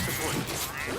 reporting to you.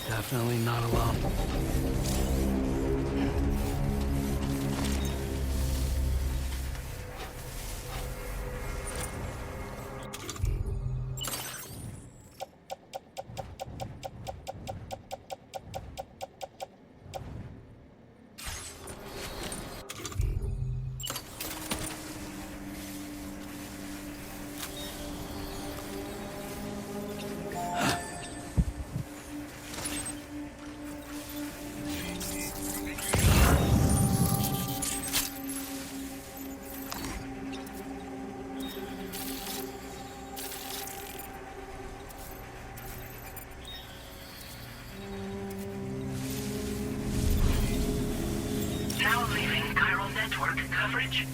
Definitely not alone. Now leaving chiral network coverage.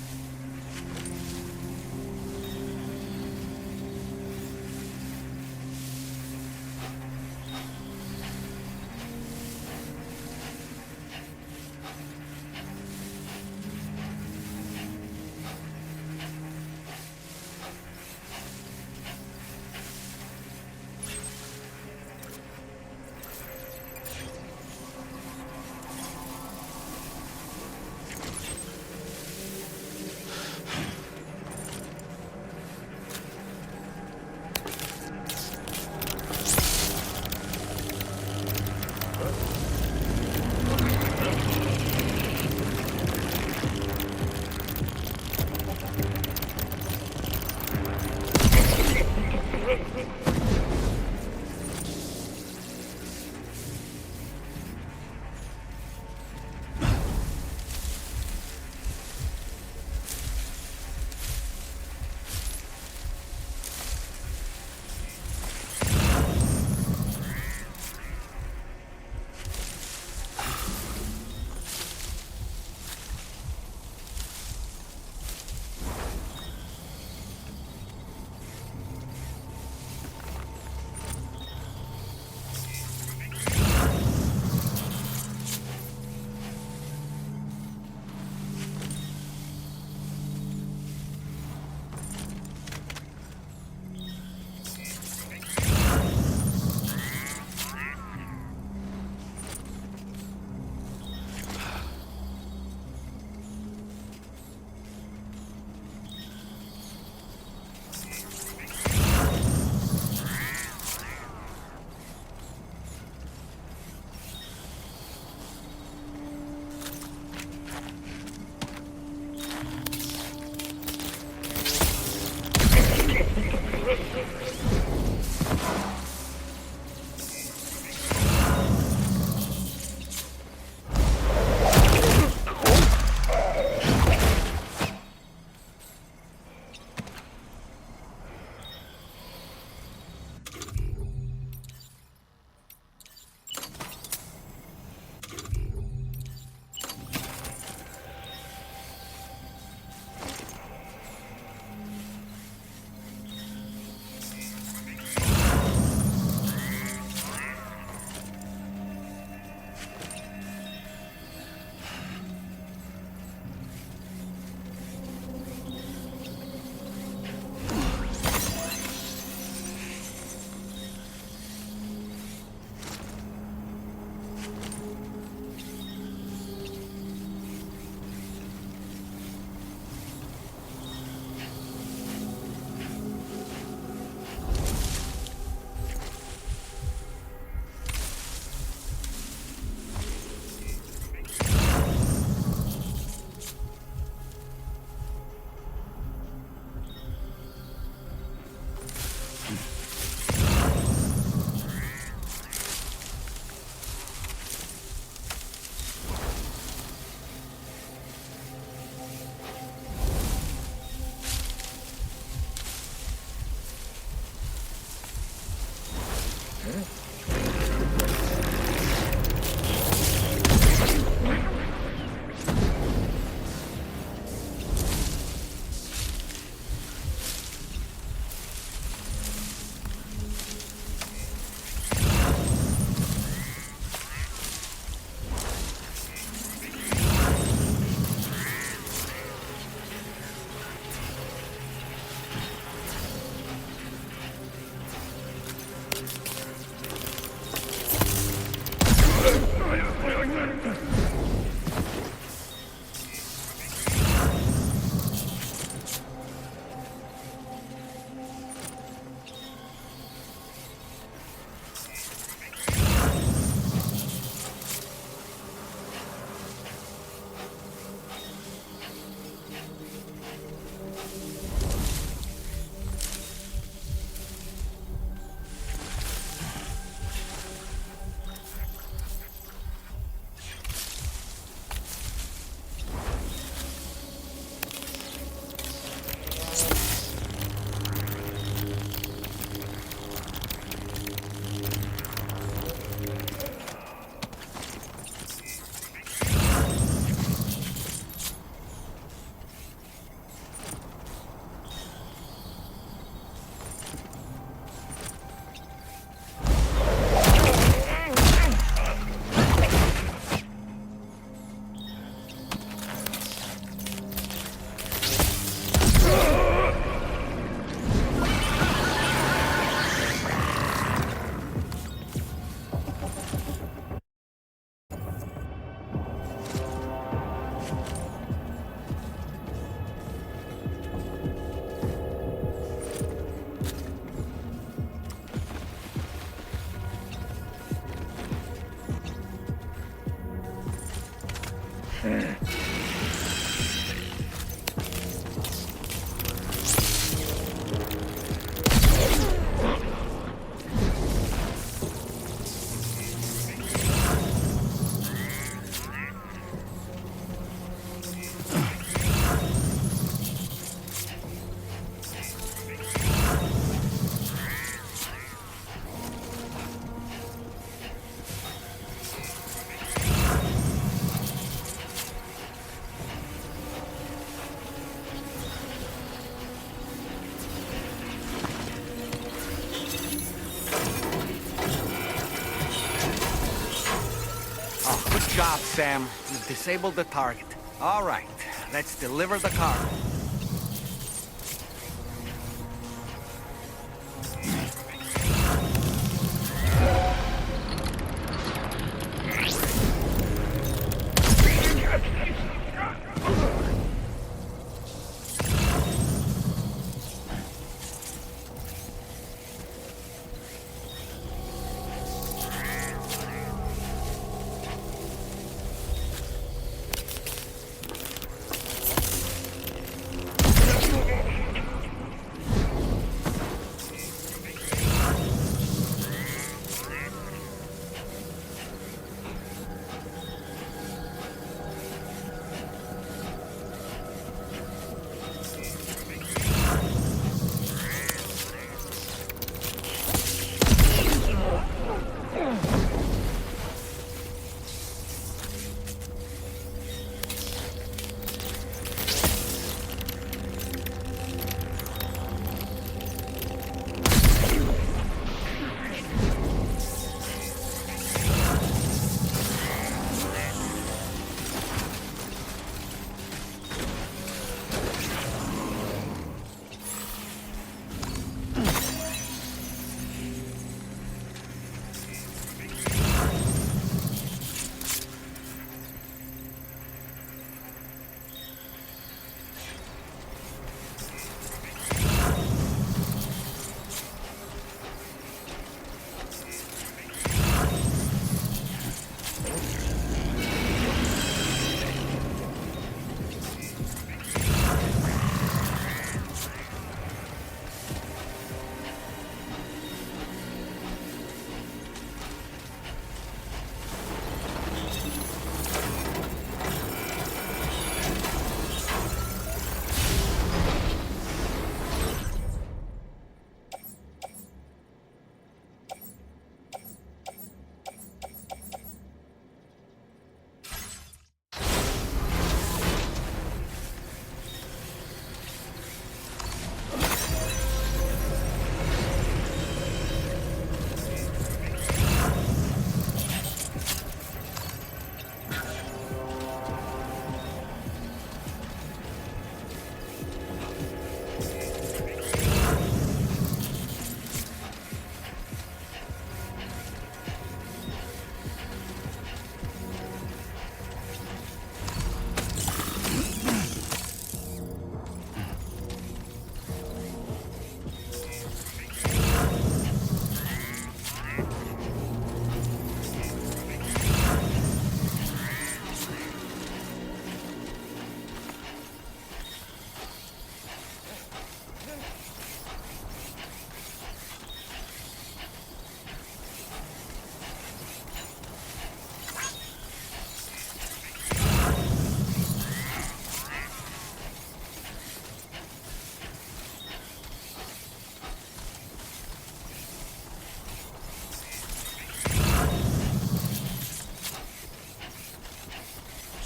Sam. You've disabled the target. All right, let's deliver the cargo.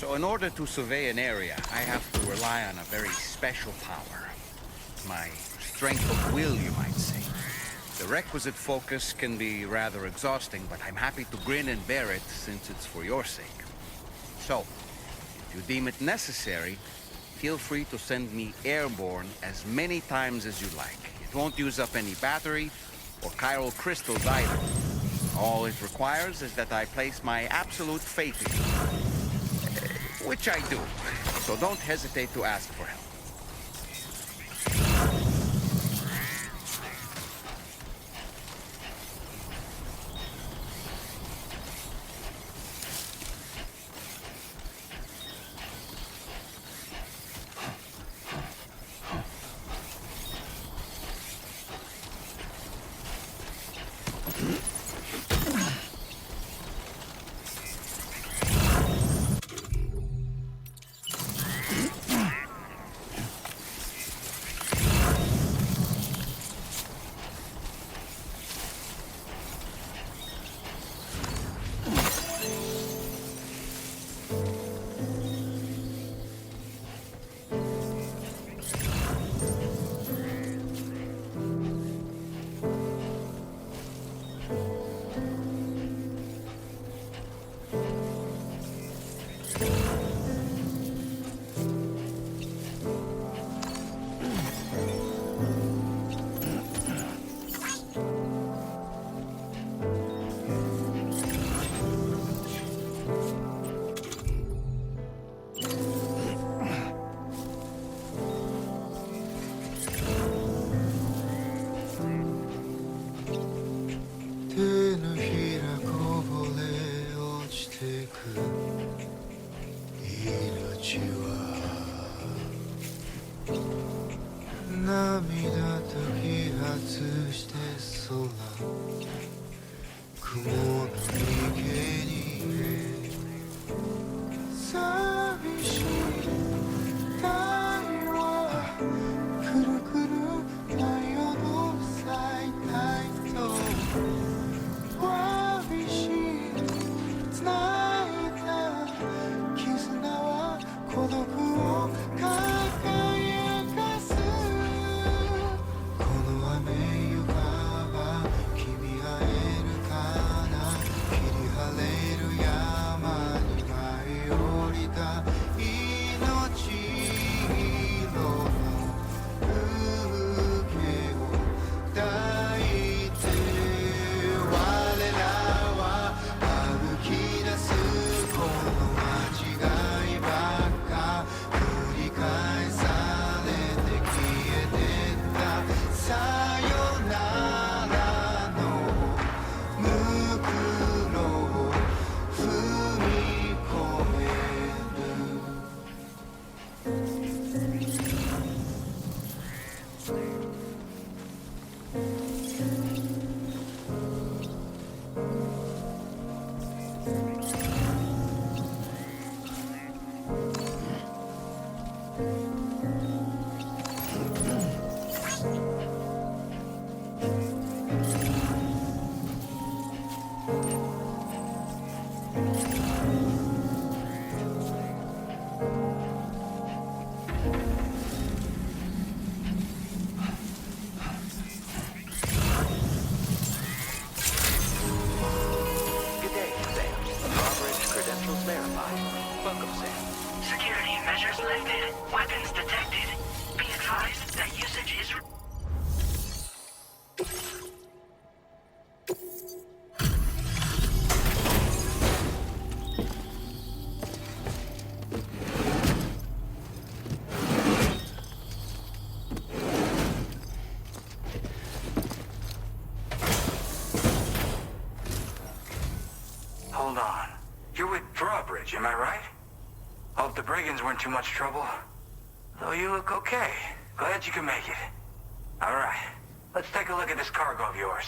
So in order to survey an area, I have to rely on a very special power. My strength of will, you might say. The requisite focus can be rather exhausting, but I'm happy to grin and bear it since it's for your sake. So, if you deem it necessary, feel free to send me airborne as many times as you like. It won't use up any battery or chiral crystals either. All it requires is that I place my absolute faith in you. Which I do, so don't hesitate to ask for help. Security measures lifted. Weapons detected. Be advised that usage is... Hold on. You're with Drawbridge, am I right? Hope the brigands weren't too much trouble. Though you look okay. Glad you can make it. Alright, let's take a look at this cargo of yours.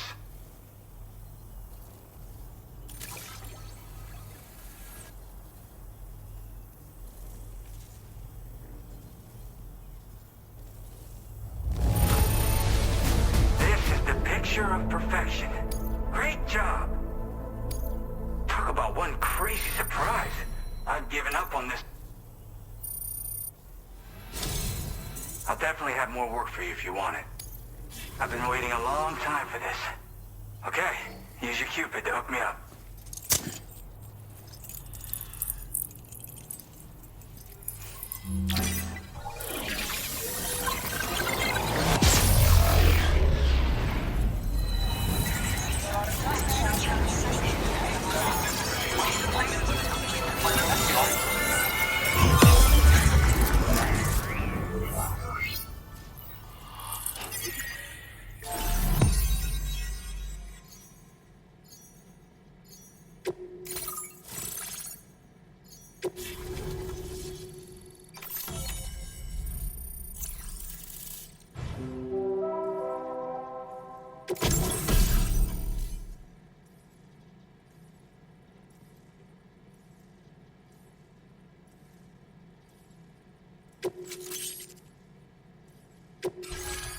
This is the picture of perfection. Great job. Talk about one crazy surprise. I've given up on this. I'll definitely have more work for you if you want it. I've been waiting a long time for this. Okay, use your Cupid to hook me up.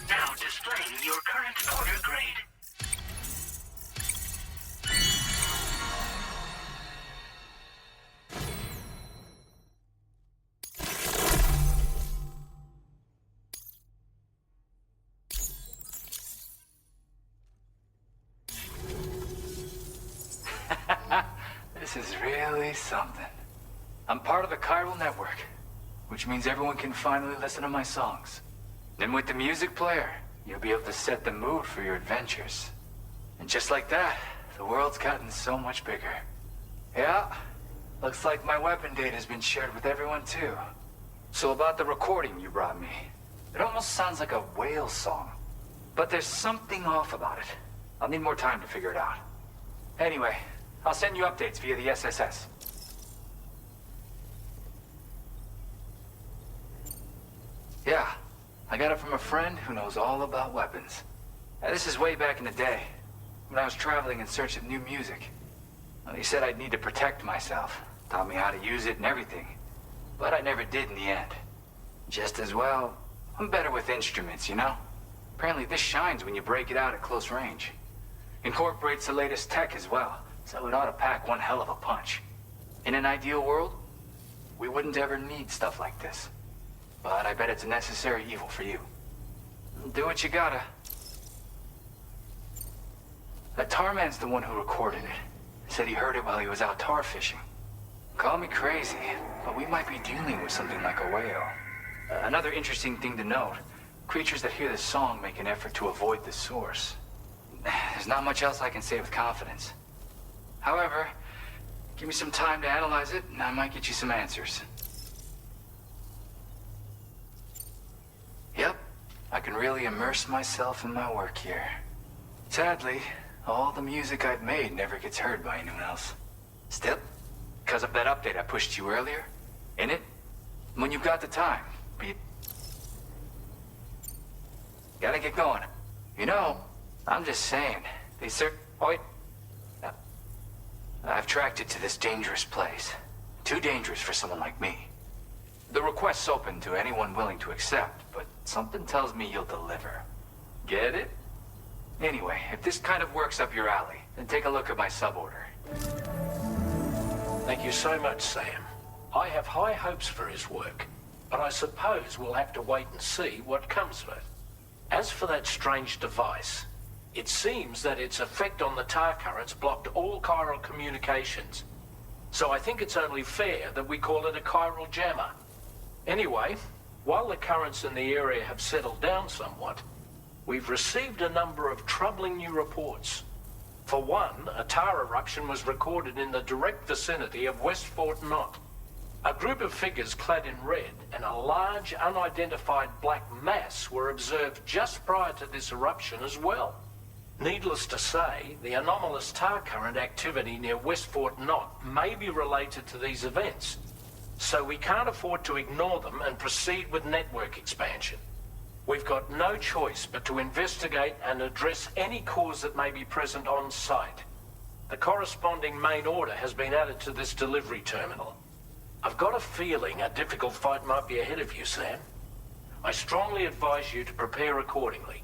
Now displaying your current order grade. This is really something. I'm part of the chiral network, which means everyone can finally listen to my songs. And with the music player, you'll be able to set the mood for your adventures. And just like that, the world's gotten so much bigger. Yeah, looks like my weapon data has been shared with everyone too. So about the recording you brought me, it almost sounds like a whale song. But there's something off about it. I'll need more time to figure it out. Anyway, I'll send you updates via the SSS. Yeah, I got it from a friend who knows all about weapons. Now, this is way back in the day, when I was traveling in search of new music. Well, he said I'd need to protect myself, taught me how to use it and everything. But I never did in the end. Just as well, I'm better with instruments, you know? Apparently this shines when you break it out at close range. Incorporates the latest tech as well, so it ought to pack one hell of a punch. In an ideal world, we wouldn't ever need stuff like this. But I bet it's a necessary evil for you. Do what you gotta. That tar man's the one who recorded it. Said he heard it while he was out tar fishing. Call me crazy, but we might be dealing with something like a whale. Another interesting thing to note, creatures that hear this song make an effort to avoid the source. There's not much else I can say with confidence. However, give me some time to analyze it, and I might get you some answers. Yep, I can really immerse myself in my work here. Sadly, all the music I've made never gets heard by anyone else. Still, because of that update I pushed you earlier, in it, when you've got the time, gotta get going. You know, I'm just saying, oh wait. I've tracked it to this dangerous place. Too dangerous for someone like me. The request's open to anyone willing to accept, but something tells me you'll deliver. Get it? Anyway, if this kind of works up your alley, then take a look at my suborder. Thank you so much, Sam. I have high hopes for his work, but I suppose we'll have to wait and see what comes of it. As for that strange device, it seems that its effect on the tar currents blocked all chiral communications. So I think it's only fair that we call it a chiral jammer. Anyway, while the currents in the area have settled down somewhat, we've received a number of troubling new reports. For one, a tar eruption was recorded in the direct vicinity of West Fort Knot. A group of figures clad in red and a large unidentified black mass were observed just prior to this eruption as well. Needless to say, the anomalous tar current activity near West Fort Knot may be related to these events, so we can't afford to ignore them and proceed with network expansion. We've got no choice but to investigate and address any cause that may be present on site. The corresponding main order has been added to this delivery terminal. I've got a feeling a difficult fight might be ahead of you, Sam. I strongly advise you to prepare accordingly.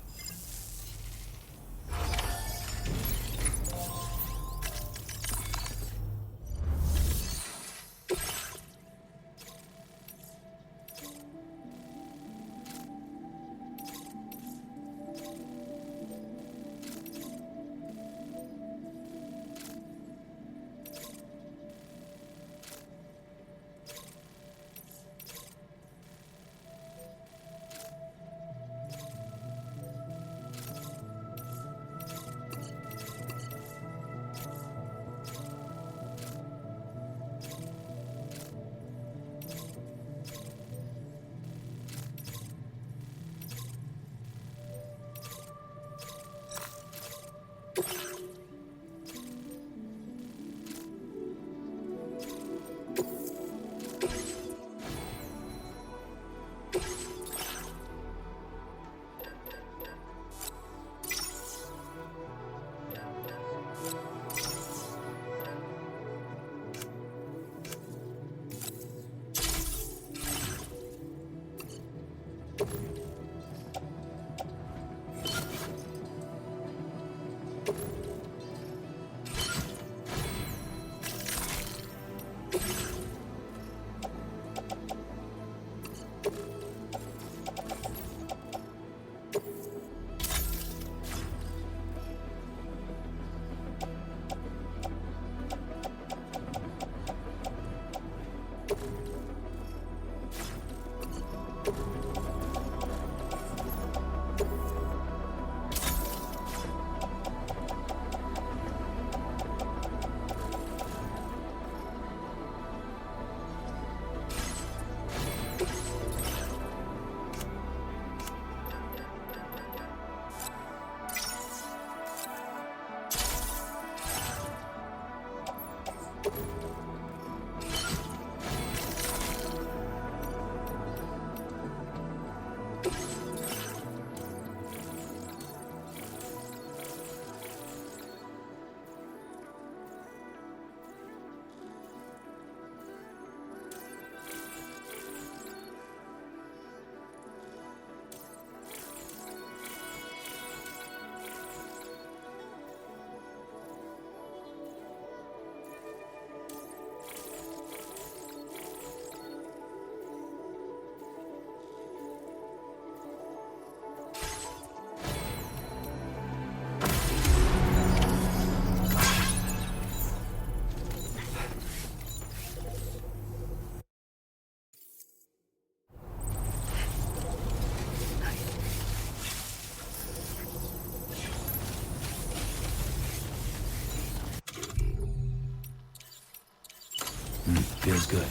Feels good.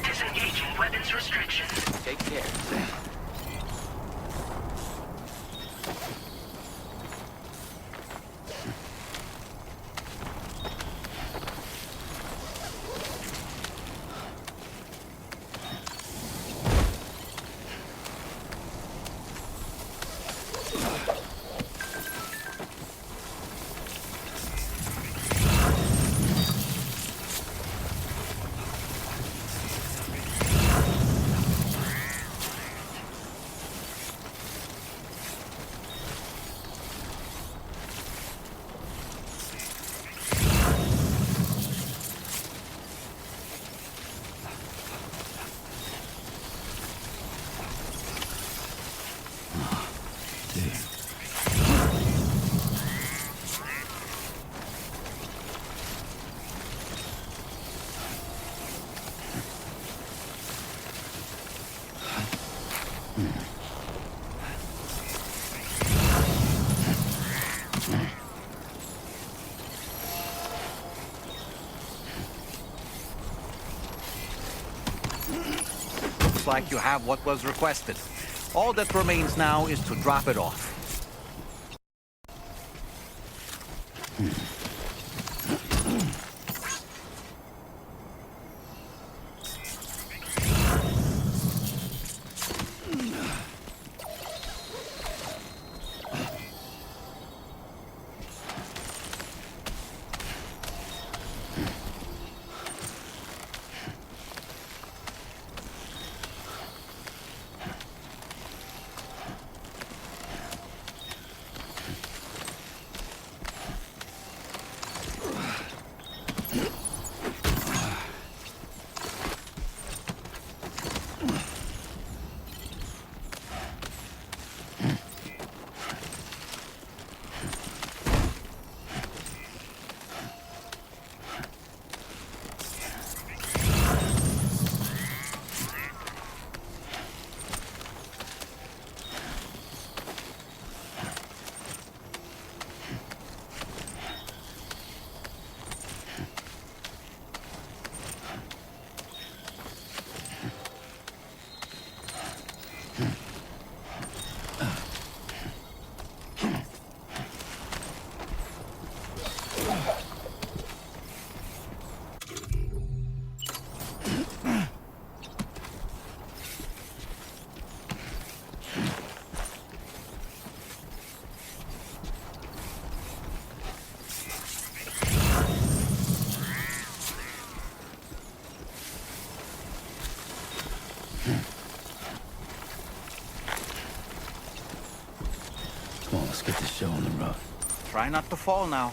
Disengaging weapons restrictions. Take care, Sam. Looks like you have what was requested. All that remains now is to drop it off. Come on, let's get this show on the road. Try not to fall now.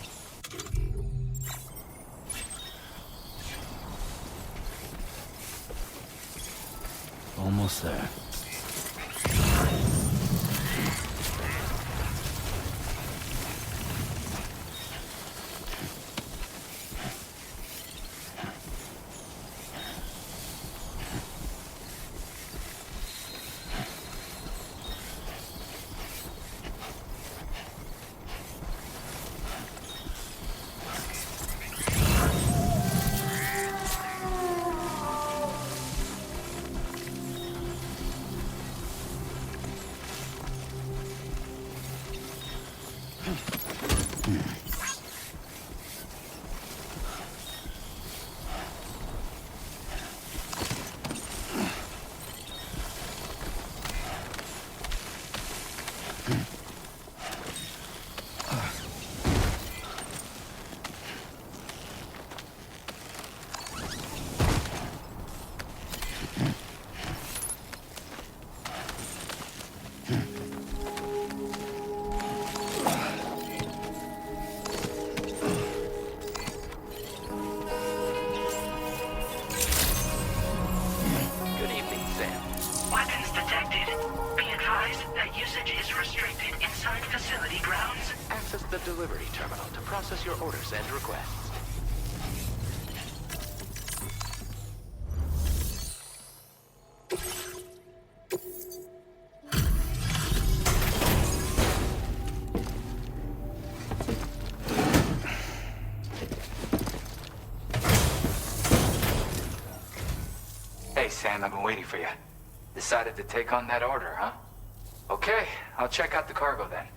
Almost there. Delivery terminal to process your orders and requests. Hey, Sam, I've been waiting for you. Decided to take on that order, huh? Okay, I'll check out the cargo then.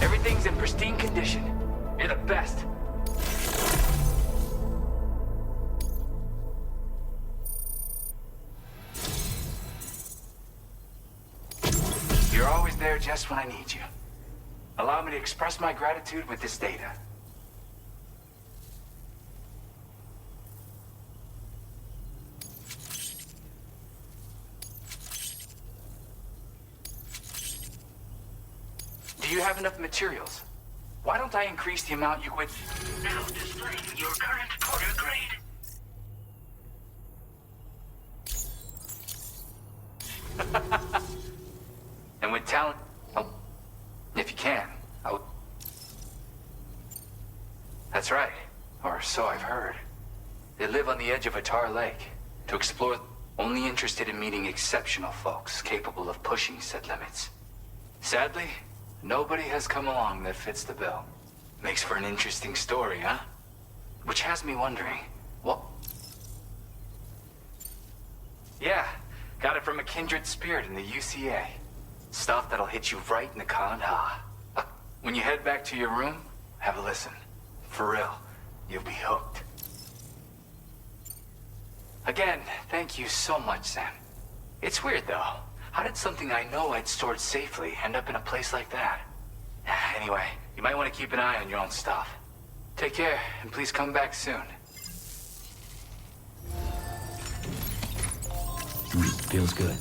Everything's in pristine condition. You're the best. You're always there just when I need you. Allow me to express my gratitude with this data. Do you have enough materials? Why don't I increase the amount you would... Now displaying your current order grade. And with talent... Oh, if you can, I'll... That's right. Or so I've heard. They live on the edge of a tar lake. To explore... Only interested in meeting exceptional folks capable of pushing said limits. Sadly, Nobody has come along that fits the bill. Makes for an interesting story, huh? Which has me wondering, what? Yeah, got it from a kindred spirit in the UCA. Stuff that'll hit you right in the con-ha. When you head back to your room, have a listen. For real, you'll be hooked. Again, thank you so much, Sam. It's weird, though. How did something I know I'd stored safely end up in a place like that? Anyway, you might want to keep an eye on your own stuff. Take care, and please come back soon. Feels good.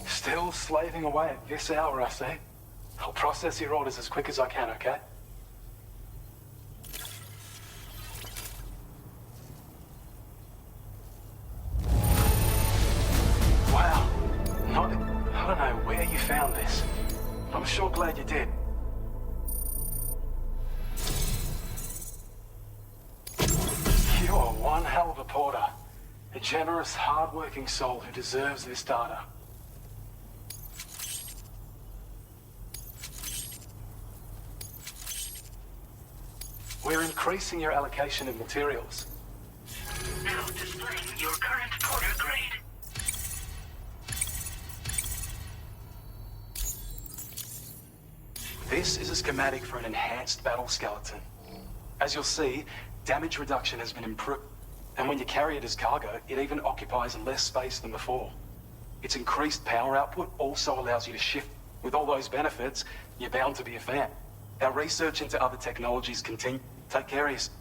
Still slaving away at this hour, I say. I'll process your orders as quick as I can, okay? Wow. I don't know where you found this. I'm sure glad you did. You are one hell of a porter. A generous, hard-working soul who deserves this data. We're increasing your allocation of materials. Now displaying your current porter grade. This is a schematic for an enhanced battle skeleton. As you'll see, damage reduction has been improved. And when you carry it as cargo, it even occupies less space than before. Its increased power output also allows you to shift. With all those benefits, you're bound to be a fan. Our research into other technologies continue. Take care of yourself.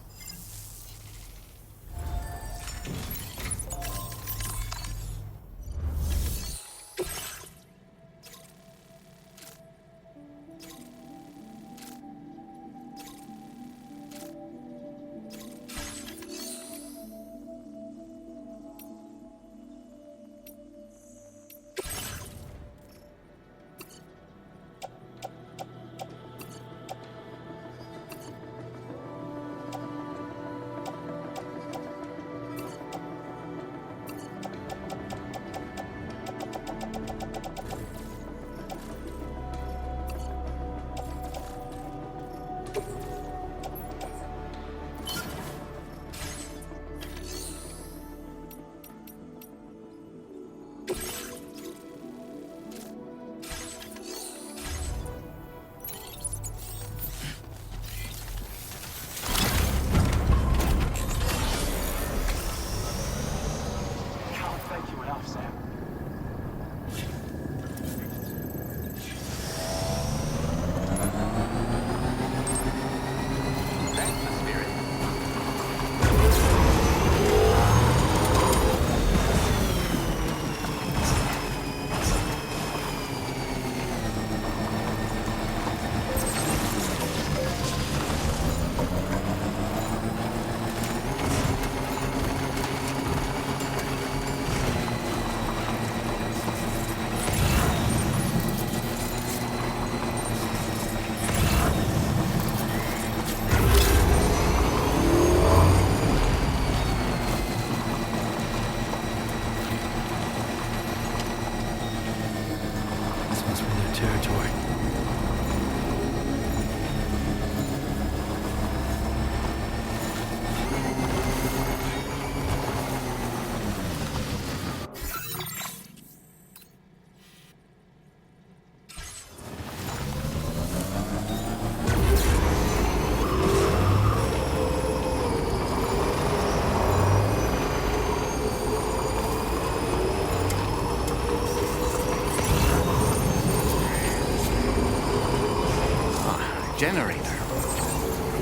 Generator.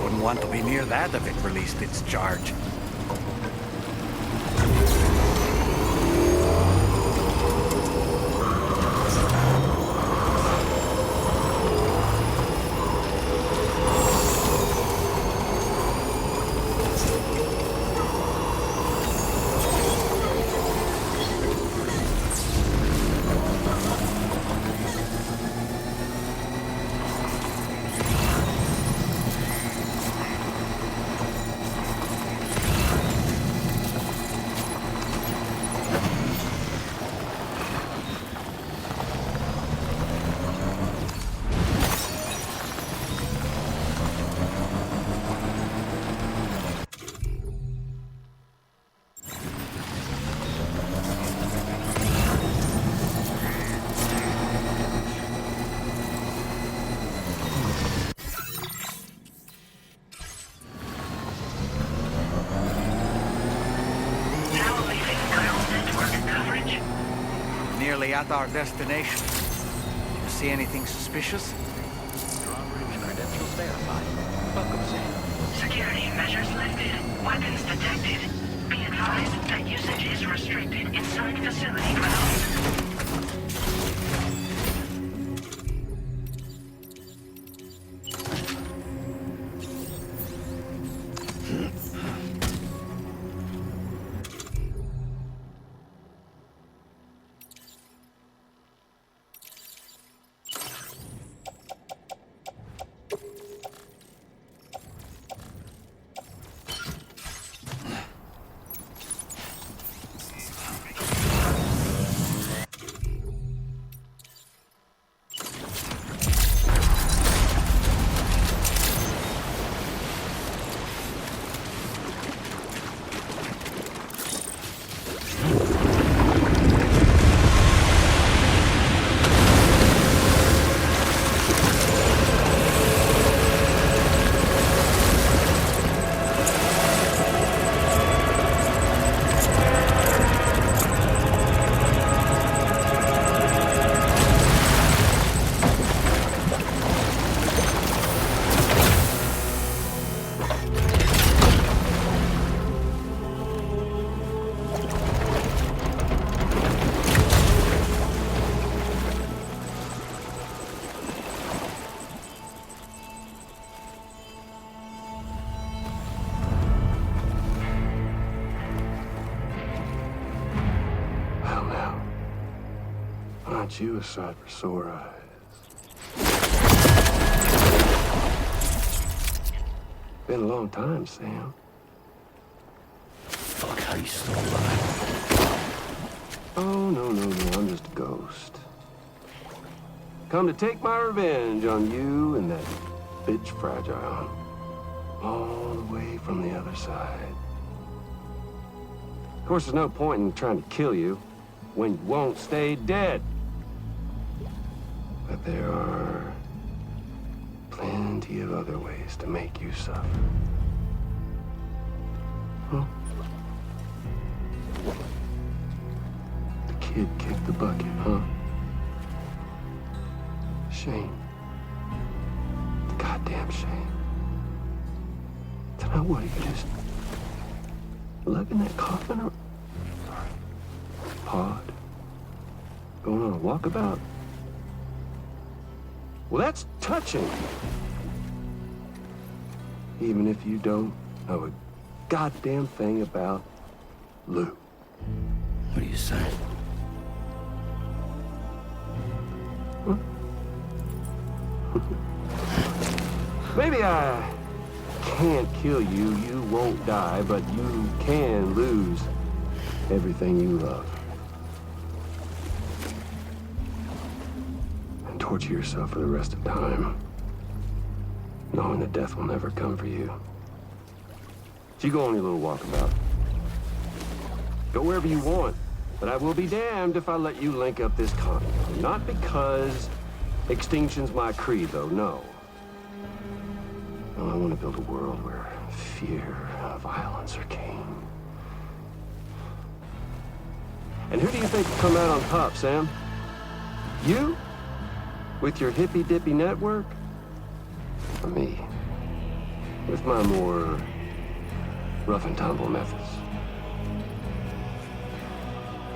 Wouldn't want to be near that if it released its charge. nearly at our destination. Do you see anything suspicious? Operating credentials verified. Welcome, Sam. Security measures lifted. Weapons detected. Be advised that usage is restricted inside facility grounds. Aren't you a sight for sore eyes? Been a long time, Sam. Fuck, how you still alive? Oh, no, I'm just a ghost. Come to take my revenge on you and that bitch Fragile. All the way from the other side. Of course, there's no point in trying to kill you when you won't stay dead. But there are plenty of other ways to make you suffer. Huh? The kid kicked the bucket, huh? Shame. Goddamn shame. Tonight, what, are you just lugging that coffin or pod? Going on a walkabout? Well, that's touching. Even if you don't know a goddamn thing about Lou. What are you saying? Huh? Maybe I can't kill you, you won't die, but you can lose everything you love. And torture yourself for the rest of time, knowing that death will never come for you. So you go on your little walkabout. Go wherever you want, but I will be damned if I let you link up this continent. Not because extinction's my creed, though, no. No, I want to build a world where fear and violence are king. And who do you think will come out on top, Sam? You? With your hippy-dippy network? Or me? With my more rough and tumble methods?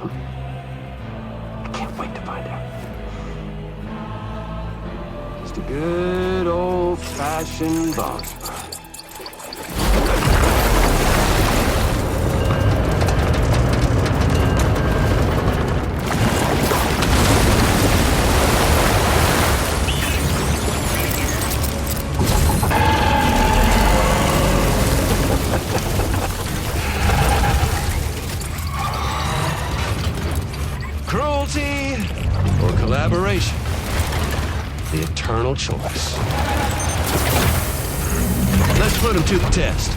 I can't wait to find out. Just a good old-fashioned boss fight. Cruelty or collaboration? The eternal choice. Let's put him to the test.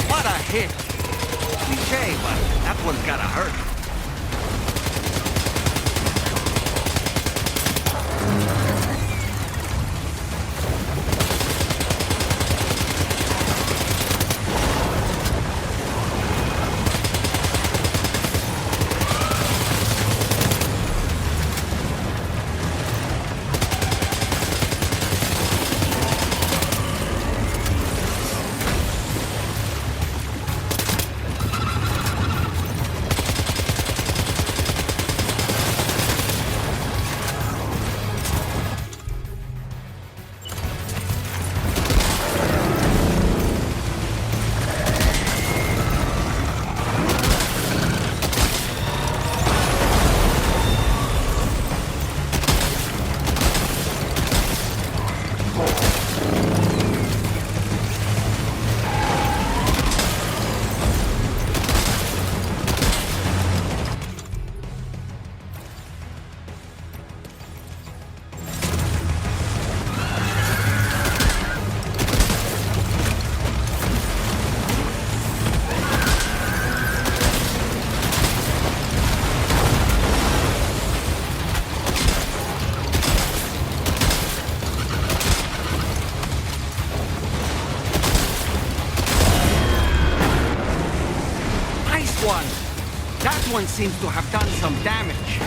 What a hit! Cliche, but that one's gotta hurt. That one seems to have done some damage.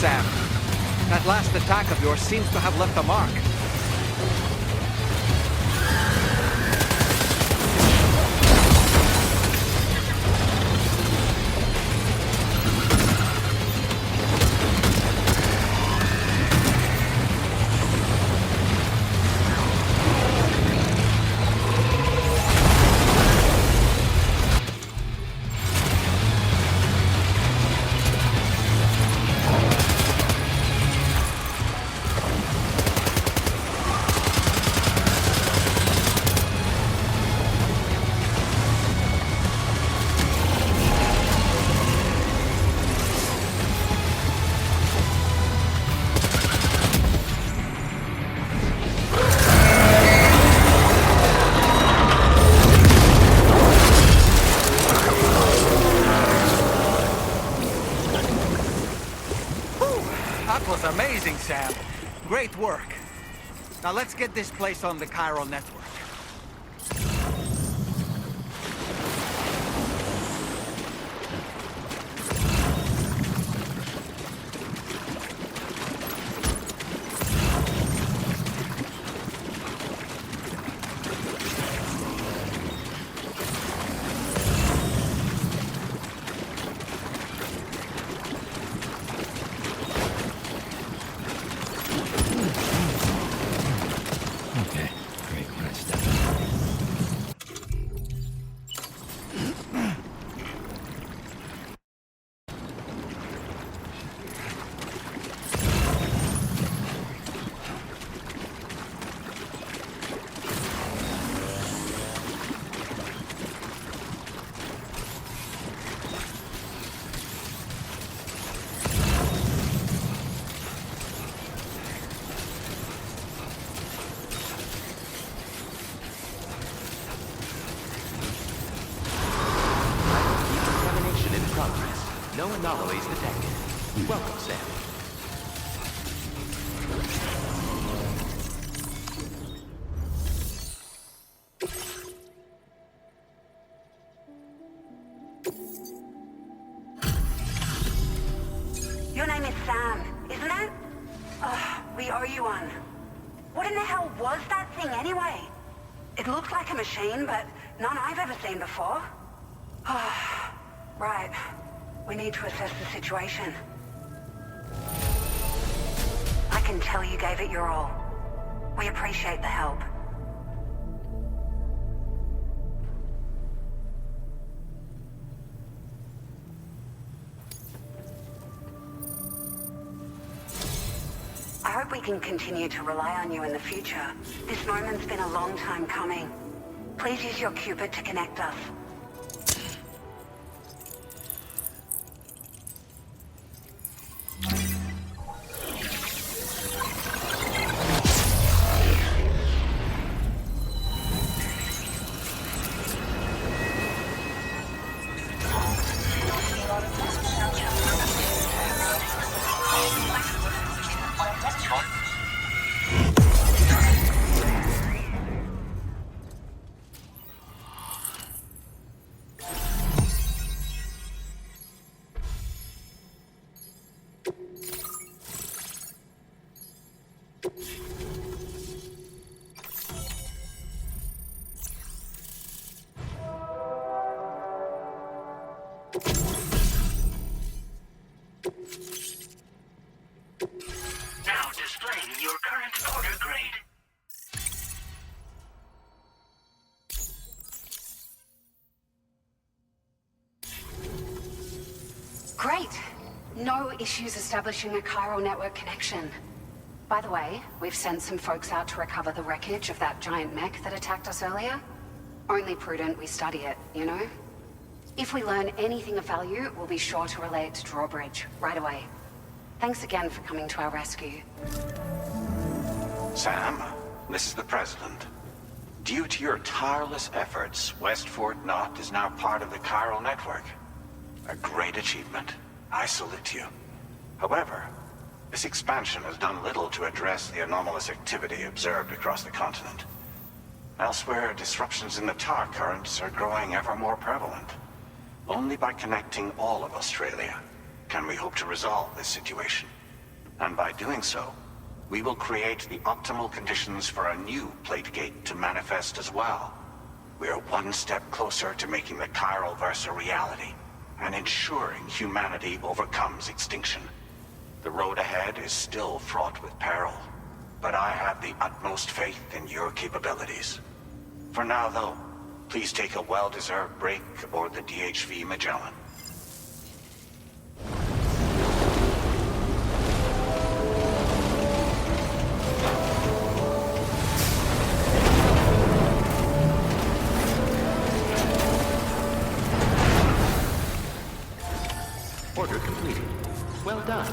Sam. That last attack of yours seems to have left a mark. That was amazing, Sam. Great work. Now let's get this place on the chiral network. Okay, great. Nice step. Decontamination in progress. No anomalies detected. Welcome, Sam. Your name is Sam, isn't it? We owe you one. What in the hell was that thing anyway? It looks like a machine, but none I've ever seen before. Right. We need to assess the situation. I can tell you gave it your all. We appreciate the help. I hope we can continue to rely on you in the future. This moment's been a long time coming. Please use your Cupid to connect us. Now displaying your current order grade. Great. No issues establishing a chiral network connection. By the way, we've sent some folks out to recover the wreckage of that giant mech that attacked us earlier. Only prudent we study it, you know? If we learn anything of value, we'll be sure to relay it to Drawbridge right away. Thanks again for coming to our rescue. Sam, this is the President. Due to your tireless efforts, West Fort Knot is now part of the chiral network. A great achievement. I salute you. However, this expansion has done little to address the anomalous activity observed across the continent. Elsewhere, disruptions in the tar currents are growing ever more prevalent. Only by connecting all of Australia can we hope to resolve this situation. And by doing so, we will create the optimal conditions for a new Plategate to manifest as well. We are one step closer to making the chiral verse a reality, and ensuring humanity overcomes extinction. The road ahead is still fraught with peril, but I have the utmost faith in your capabilities. For now, though, please take a well-deserved break aboard the DHV Magellan. Order completed. Well done.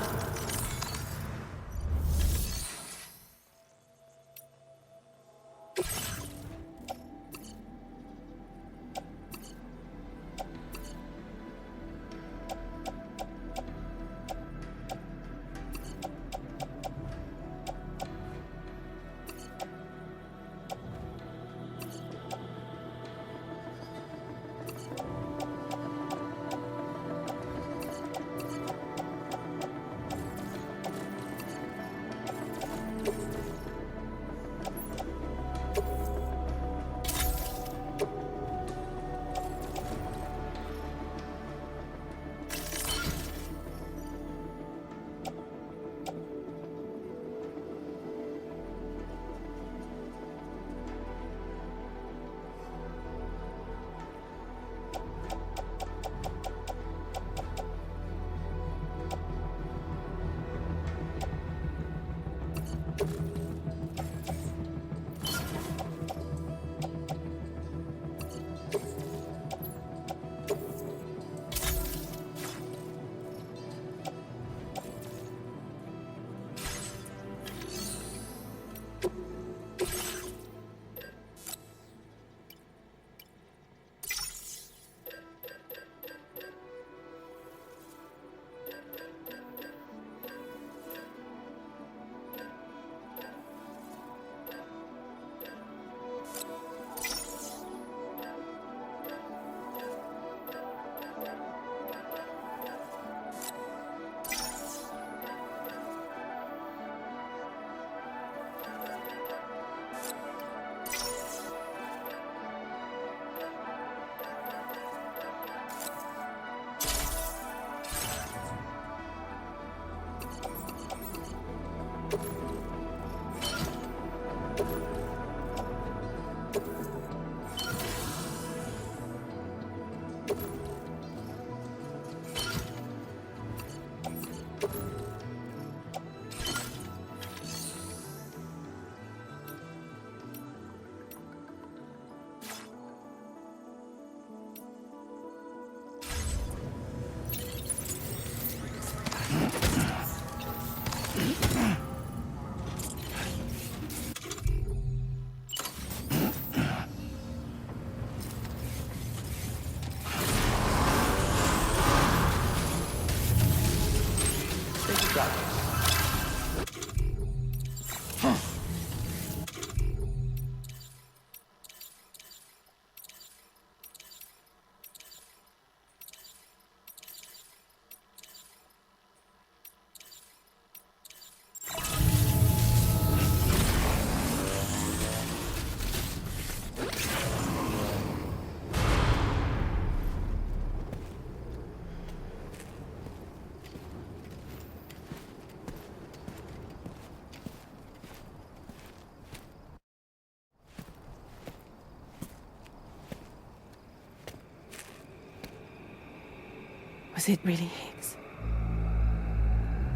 Was it really Higgs?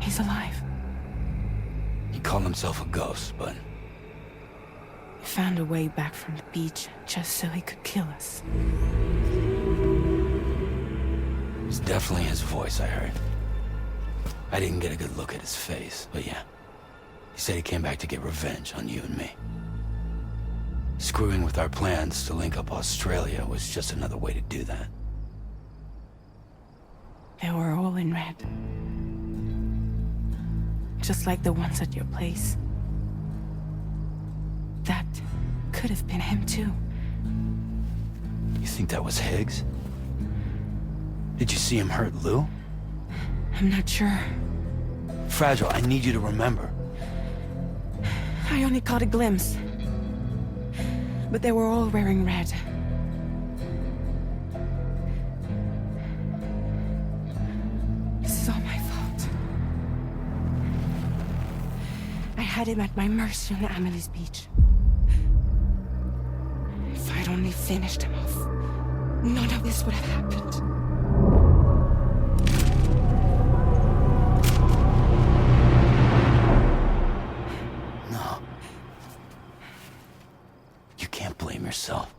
He's alive. He called himself a ghost, but... He found a way back from the beach just so he could kill us. It's definitely his voice I heard. I didn't get a good look at his face, but yeah. He said he came back to get revenge on you and me. Screwing with our plans to link up Australia was just another way to do that. They were all in red. Just like the ones at your place. That could have been him too. You think that was Higgs? Did you see him hurt Lou? I'm not sure. Fragile, I need you to remember. I only caught a glimpse. But they were all wearing red. This is all my fault. I had him at my mercy on Amelie's beach. If I'd only finished him off, none of this would have happened. No. You can't blame yourself.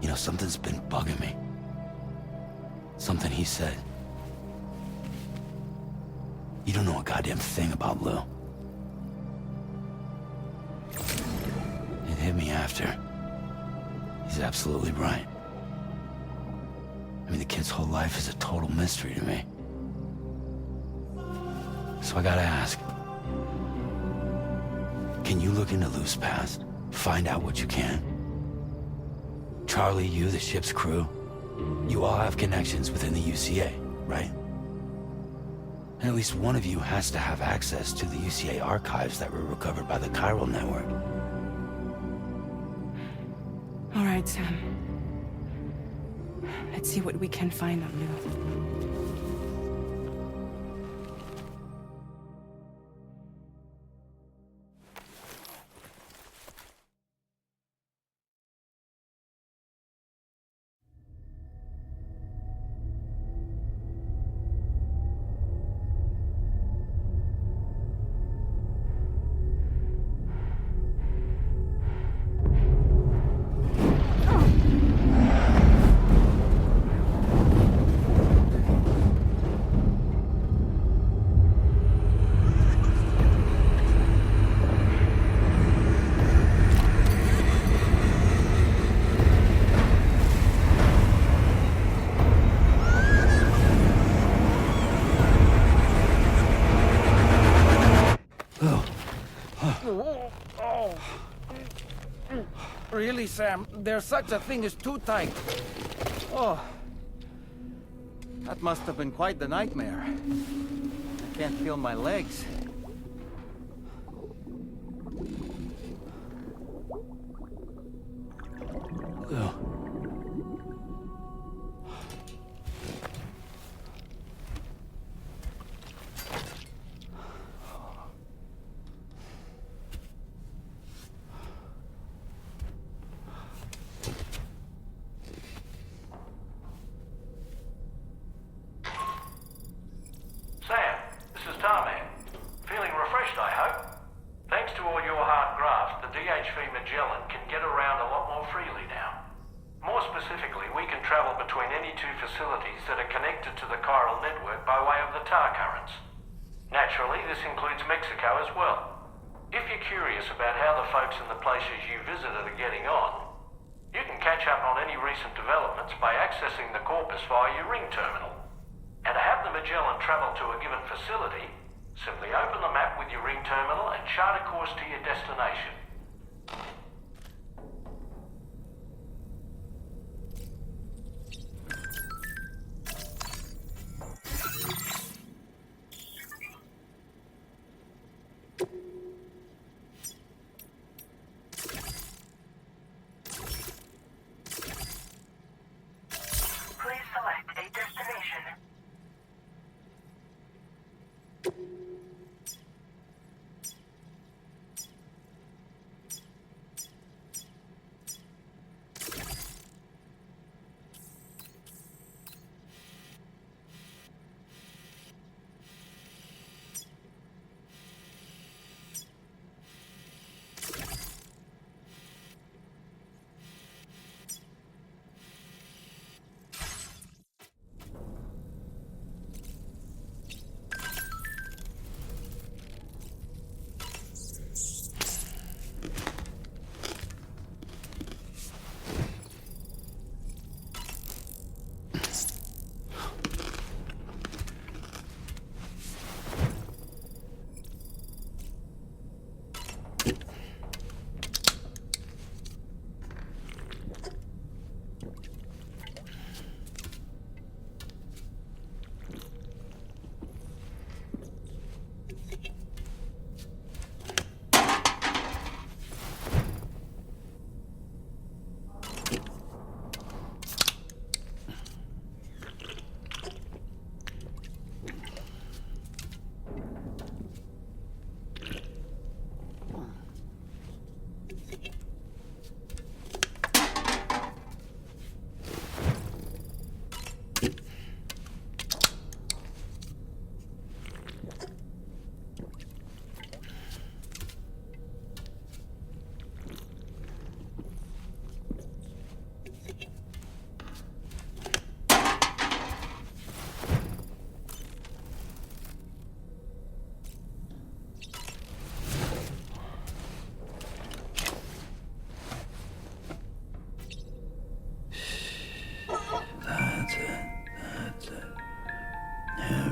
You know, something's been bugging me. Something he said. You don't know a goddamn thing about Lou. It hit me after. He's absolutely right. I mean, the kid's whole life is a total mystery to me. So I gotta ask. Can you look into Lou's past? Find out what you can? Charlie, you, the ship's crew, you all have connections within the UCA, right? And at least one of you has to have access to the UCA archives that were recovered by the chiral network. All right, Sam. Let's see what we can find on Lou. Really, Sam? There's such a thing as too tight. Oh. That must have been quite the nightmare. I can't feel my legs. Lou. More specifically, we can travel between any two facilities that are connected connected to the chiral network by way of the tar currents. Naturally, this includes Mexico as well. If you're curious about how the folks in the places you visited are getting on, you can catch up on any recent developments by accessing the Corpus via your ring terminal. And to have the Magellan travel to a given facility, simply open the map with your ring terminal and chart a course to your destination.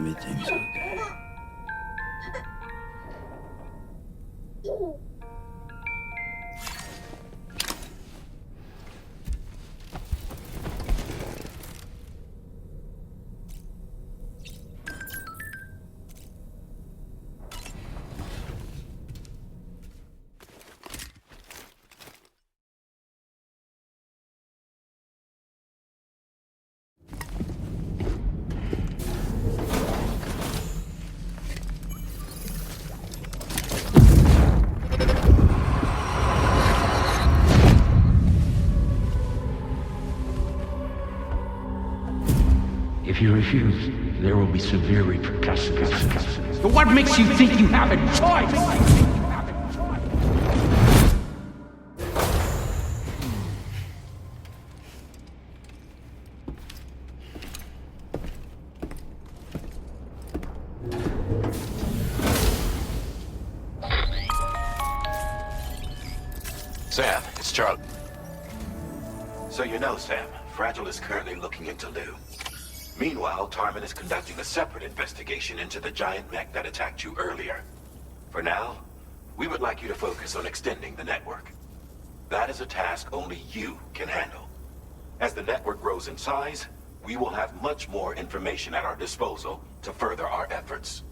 Everything's okay. If you refuse, there will be severe repercussions. But what makes you think you have a choice? Sam, it's Charlie. So you know, Sam, Fragile is currently looking into Lou. Meanwhile, Tarman is conducting a separate investigation into the giant mech that attacked you earlier. For now, we would like you to focus on extending the network. That is a task only you can handle. As the network grows in size, we will have much more information at our disposal to further our efforts.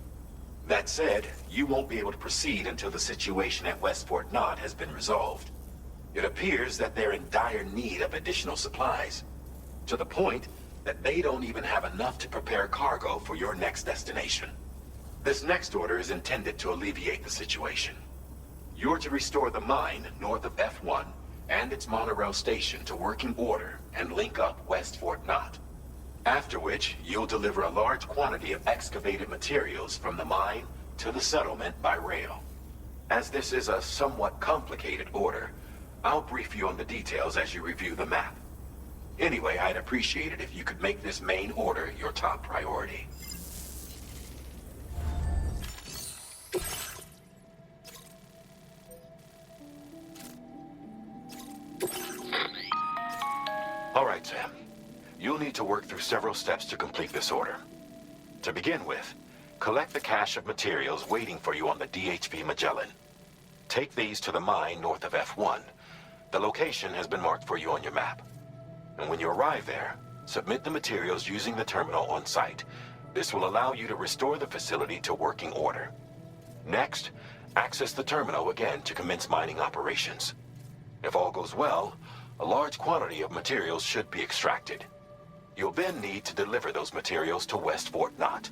That said, you won't be able to proceed until the situation at West Fort Knott has been resolved. It appears that they're in dire need of additional supplies, to the point that they don't even have enough to prepare cargo for your next destination. This next order is intended to alleviate the situation. You're to restore the mine north of F1 and its monorail station to working order and link up West Fort Knott. After which, you'll deliver a large quantity of excavated materials from the mine to the settlement by rail. As this is a somewhat complicated order, I'll brief you on the details as you review the map. Anyway, I'd appreciate it if you could make this main order your top priority. All right, Sam. You'll need to work through several steps to complete this order. To begin with, collect the cache of materials waiting for you on the DHV Magellan. Take these to the mine north of F1. The location has been marked for you on your map. And when you arrive there, submit the materials using the terminal on site. This will allow you to restore the facility to working order. Next, access the terminal again to commence mining operations. If all goes well, a large quantity of materials should be extracted. You'll then need to deliver those materials to West Fort Knott.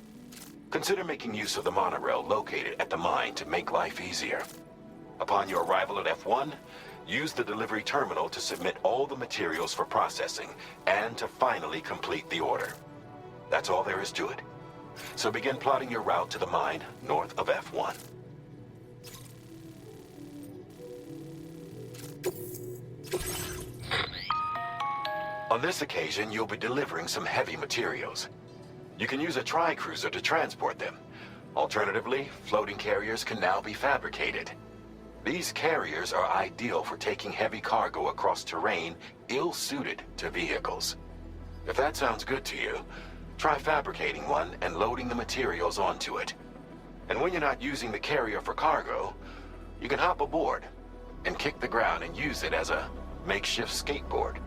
Consider making use of the monorail located at the mine to make life easier. Upon your arrival at F1, use the delivery terminal to submit all the materials for processing and to finally complete the order. That's all there is to it. So begin plotting your route to the mine north of F1. On this occasion, you'll be delivering some heavy materials. You can use a tri-cruiser to transport them. Alternatively, floating carriers can now be fabricated. These carriers are ideal for taking heavy cargo across terrain ill-suited to vehicles. If that sounds good to you, try fabricating one and loading the materials onto it. And when you're not using the carrier for cargo, you can hop aboard and kick the ground and use it as a makeshift skateboard.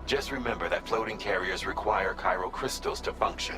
Just remember that floating carriers require chiral crystals to function.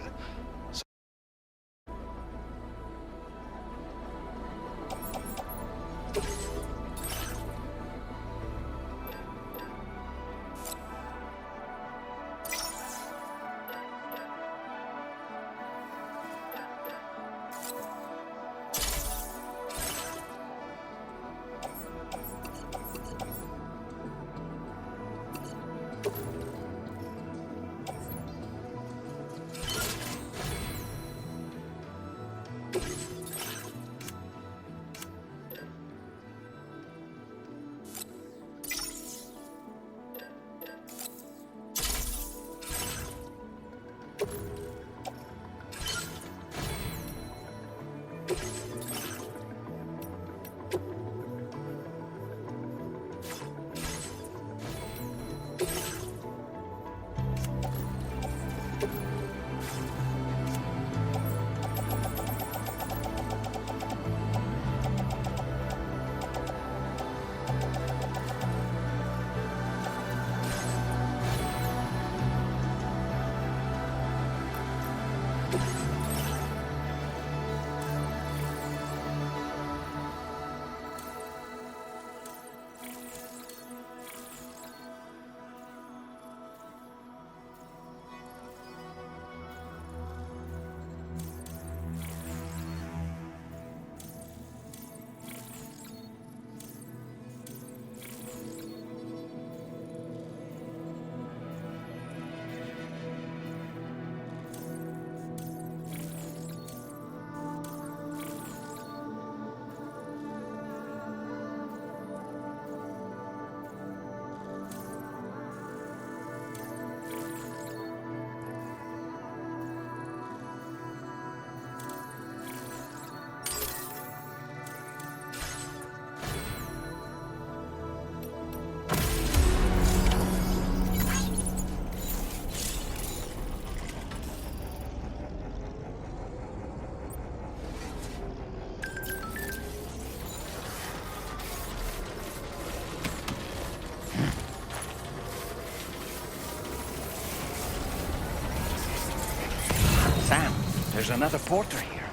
Sam, there's another porter here.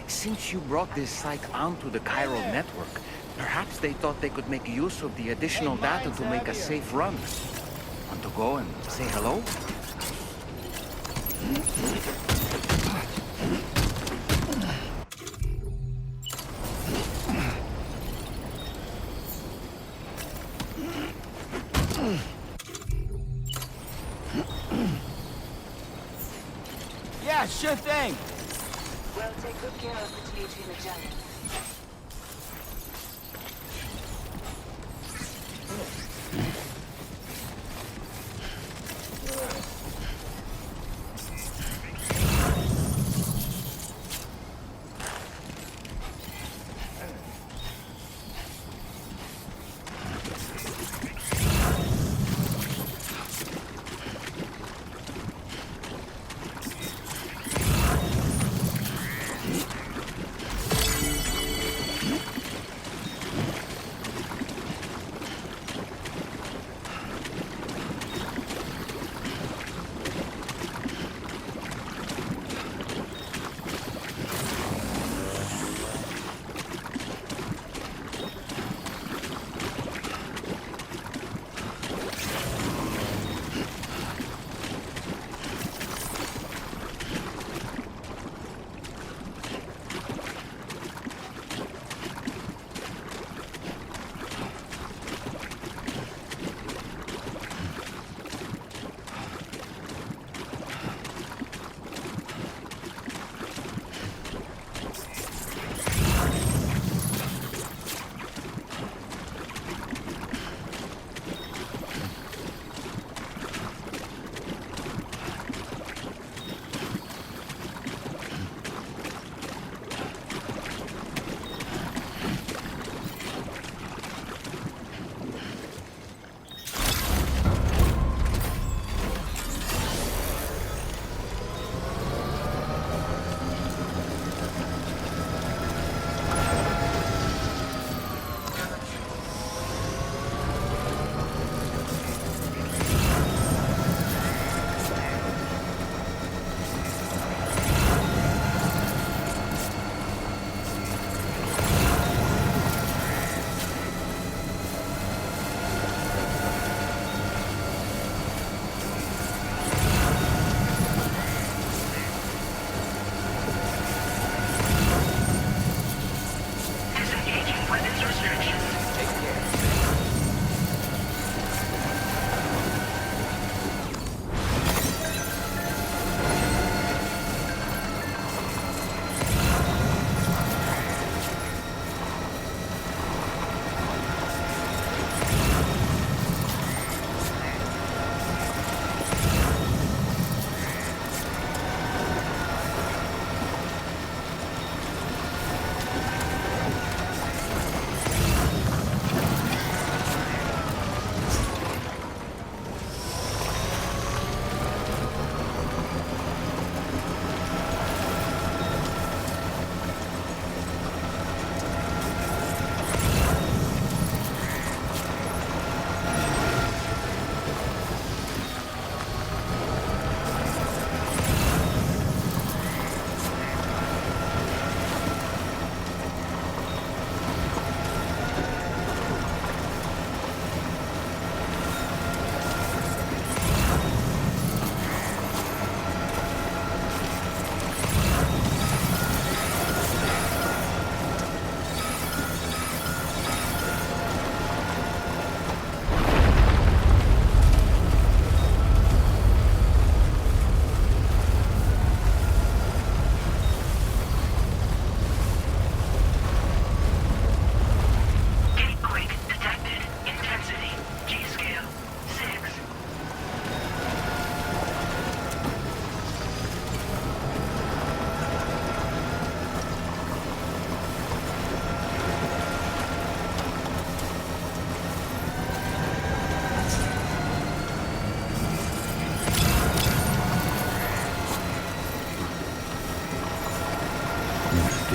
Since you brought this site onto the chiral network, perhaps they thought they could make use of the additional data to make a safe run. Want to go and say hello? Yeah, sure thing. We'll take good care of the DHV Magellan.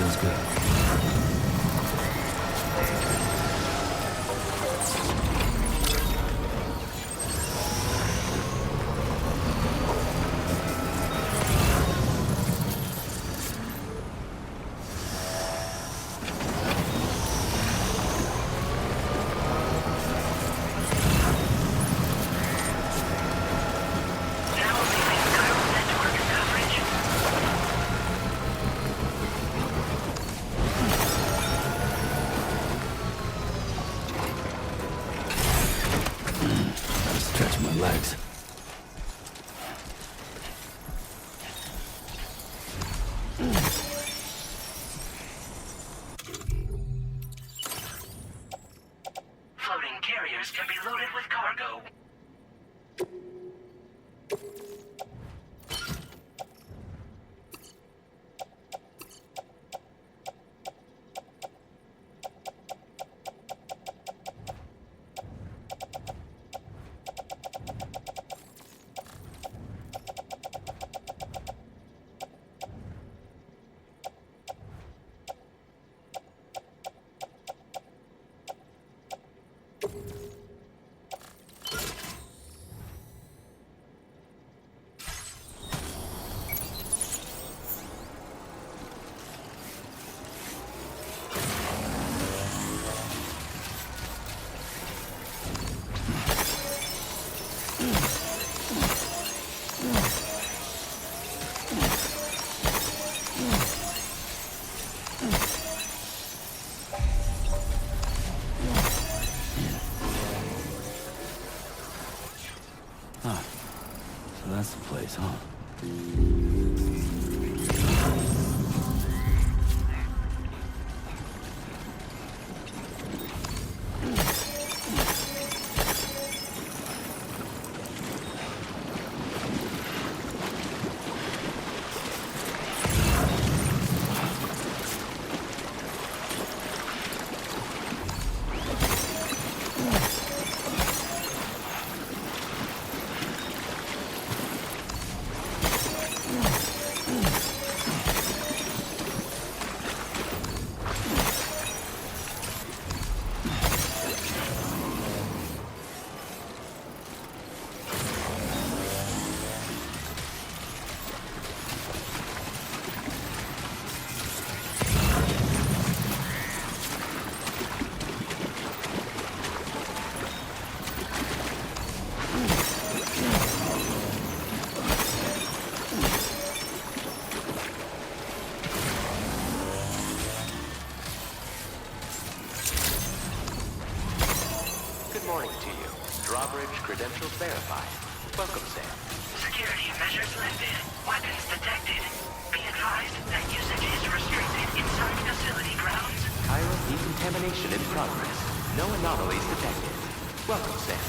feels good. Stretch my legs. Floating carriers can be loaded with cargo. So that's the place, huh? Credentials verified. Welcome, Sam. Security measures lifted. Weapons detected. Be advised that usage is restricted inside facility grounds. Chiral decontamination in progress. No anomalies detected. Welcome, Sam.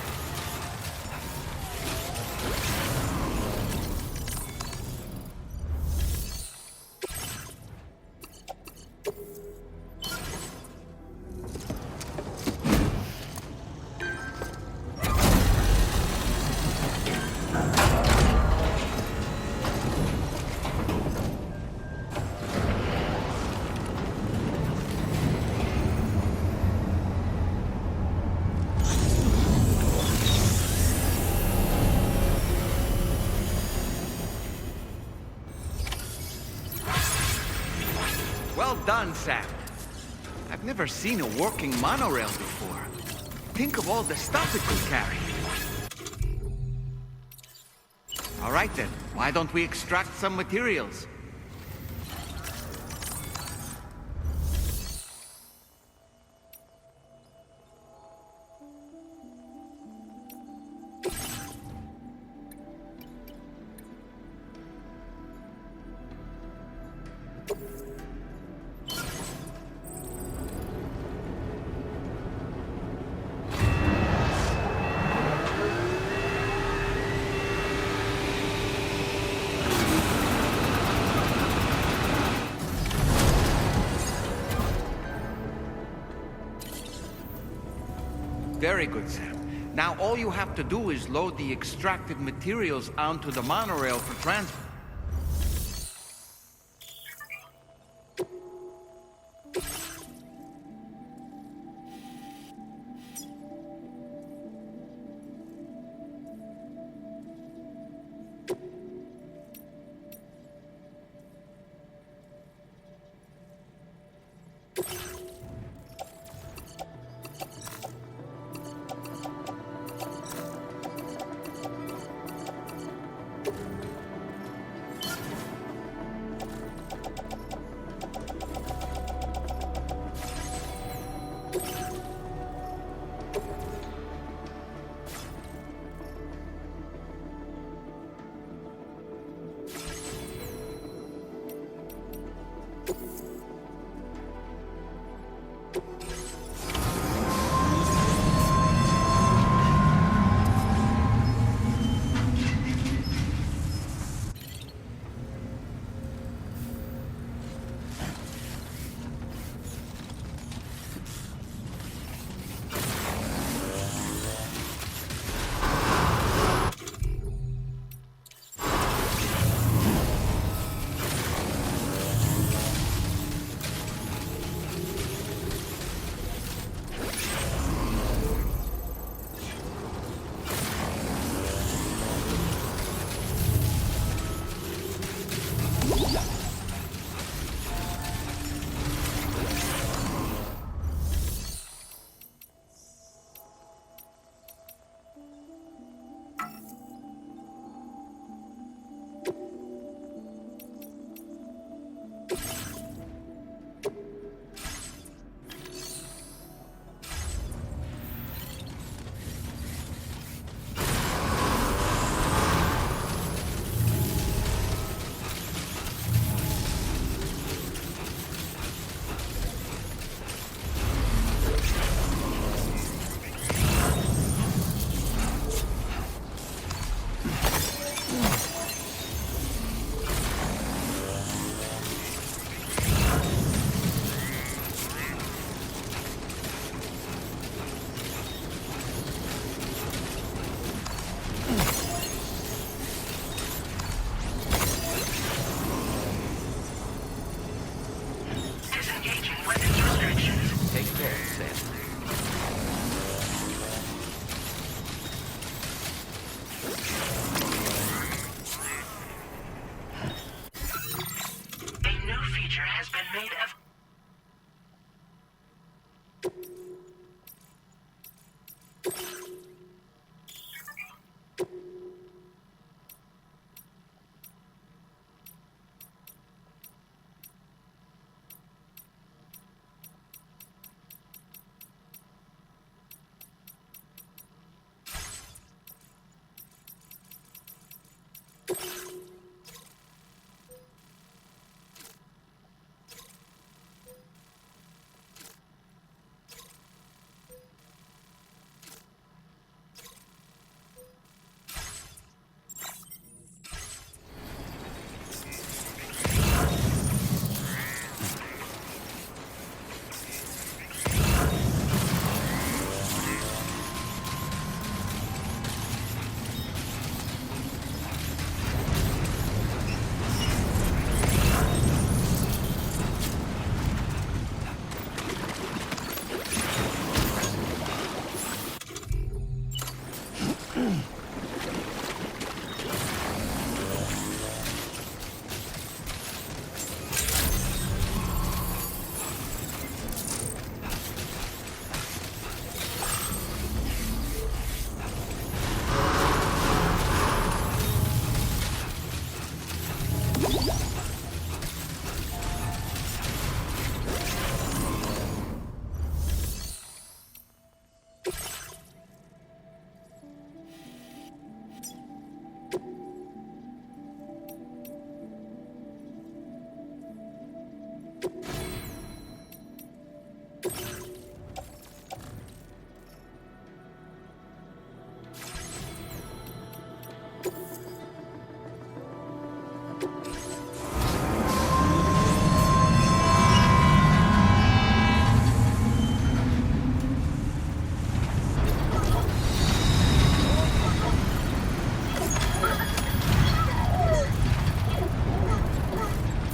Well done, Sam. I've never seen a working monorail before. Think of all the stuff it could carry. All right then, why don't we extract some materials? Very good, Sam. Now all you have to do is load the extracted materials onto the monorail for transport.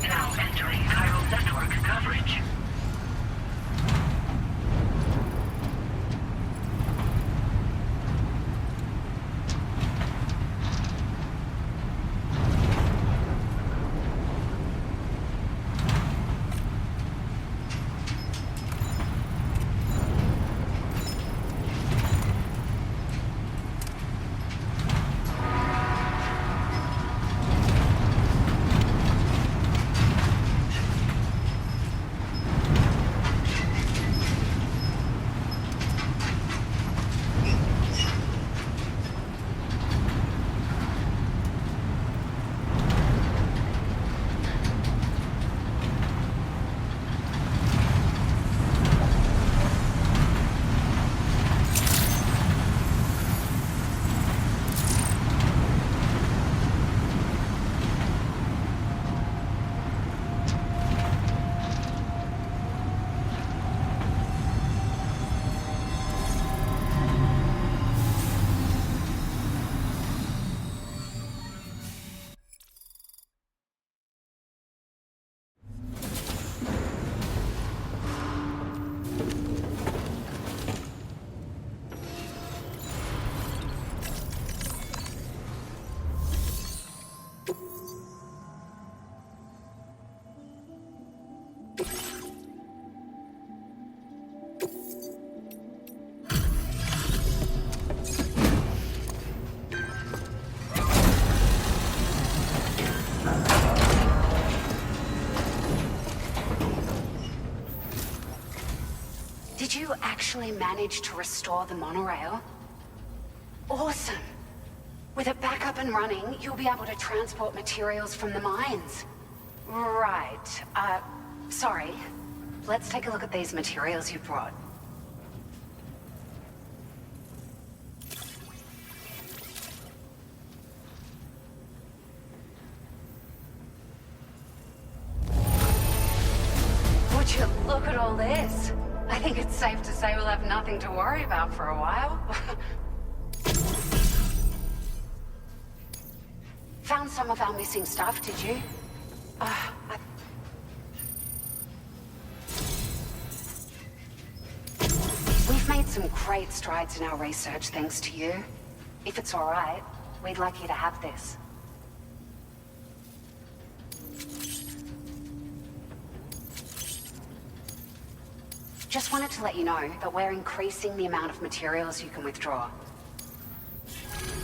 Now entering chiral network coverage. you actually manage to restore the monorail? Awesome. With it back up and running, you'll be able to transport materials from the mines. Right. Sorry. Let's take a look at these materials you brought. Would you look at all this? I think it's safe to say we'll have nothing to worry about for a while. Found some of our missing stuff, did you? We've made some great strides in our research thanks to you. If it's all right, we'd like you to have this. Just wanted to let you know that we're increasing the amount of materials you can withdraw.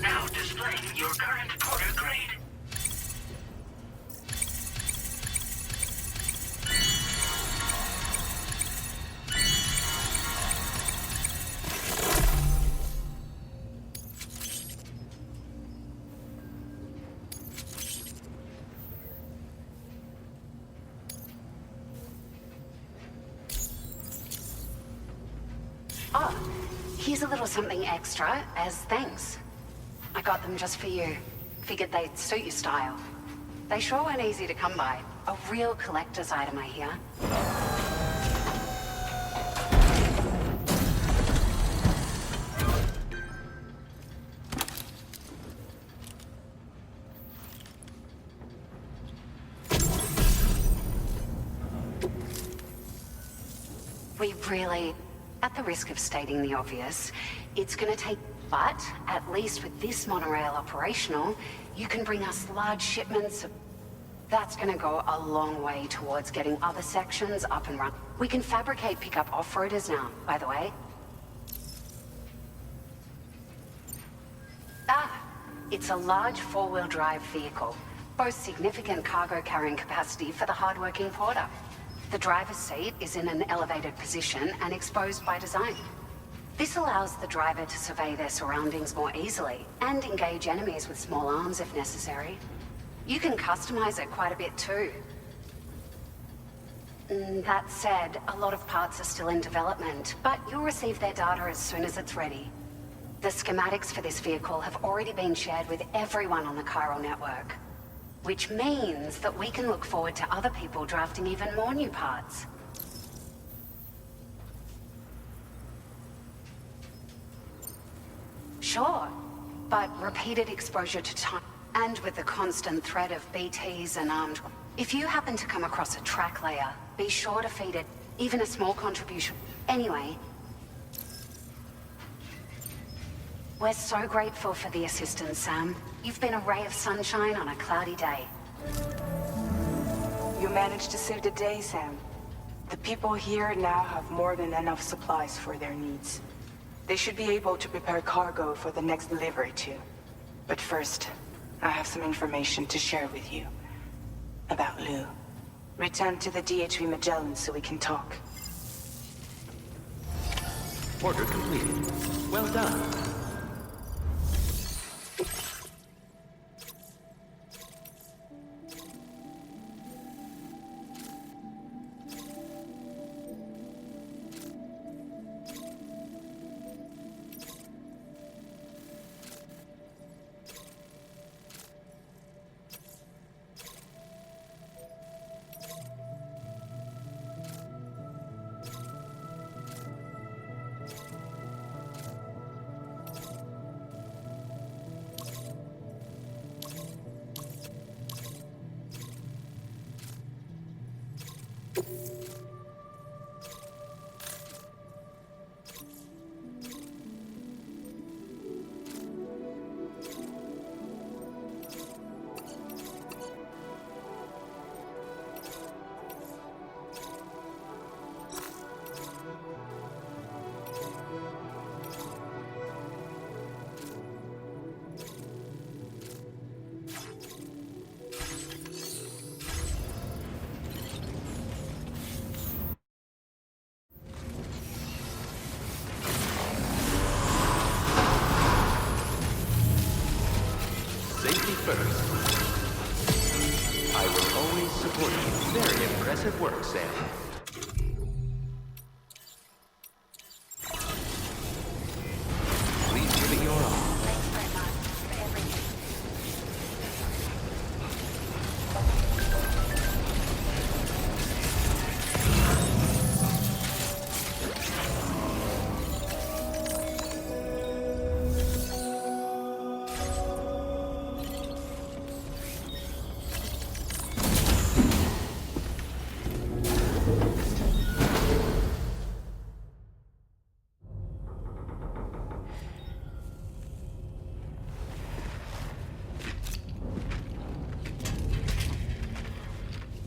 Now displaying your current quarter grade. Oh, here's a little something extra as thanks. I got them just for you. Figured they'd suit your style. They sure weren't easy to come by. A real collector's item, I hear. We really, at the risk of stating the obvious, it's gonna take, but at least with this monorail operational, you can bring us large shipments of... That's gonna go a long way towards getting other sections up and running. We can fabricate pickup off-roaders now, by the way. It's a large four-wheel drive vehicle. Boasts significant cargo carrying capacity for the hard-working porter. The driver's seat is in an elevated position and exposed by design. This allows the driver to survey their surroundings more easily and engage enemies with small arms if necessary. You can customize it quite a bit too. That said, a lot of parts are still in development, but you'll receive their data as soon as it's ready. The schematics for this vehicle have already been shared with everyone on the Chiral network, which means that we can look forward to other people drafting even more new parts. Sure, but repeated exposure to time, and with the constant threat of BTs and armed... If you happen to come across a track layer, be sure to feed it even a small contribution. Anyway, we're so grateful for the assistance, Sam. You've been a ray of sunshine on a cloudy day. You managed to save the day, Sam. The people here now have more than enough supplies for their needs. They should be able to prepare cargo for the next delivery too. But first, I have some information to share with you. About Lou. Return to the DHV Magellan so we can talk. Order completed. Well done. recording. Very impressive work, Sam. Please give it your all.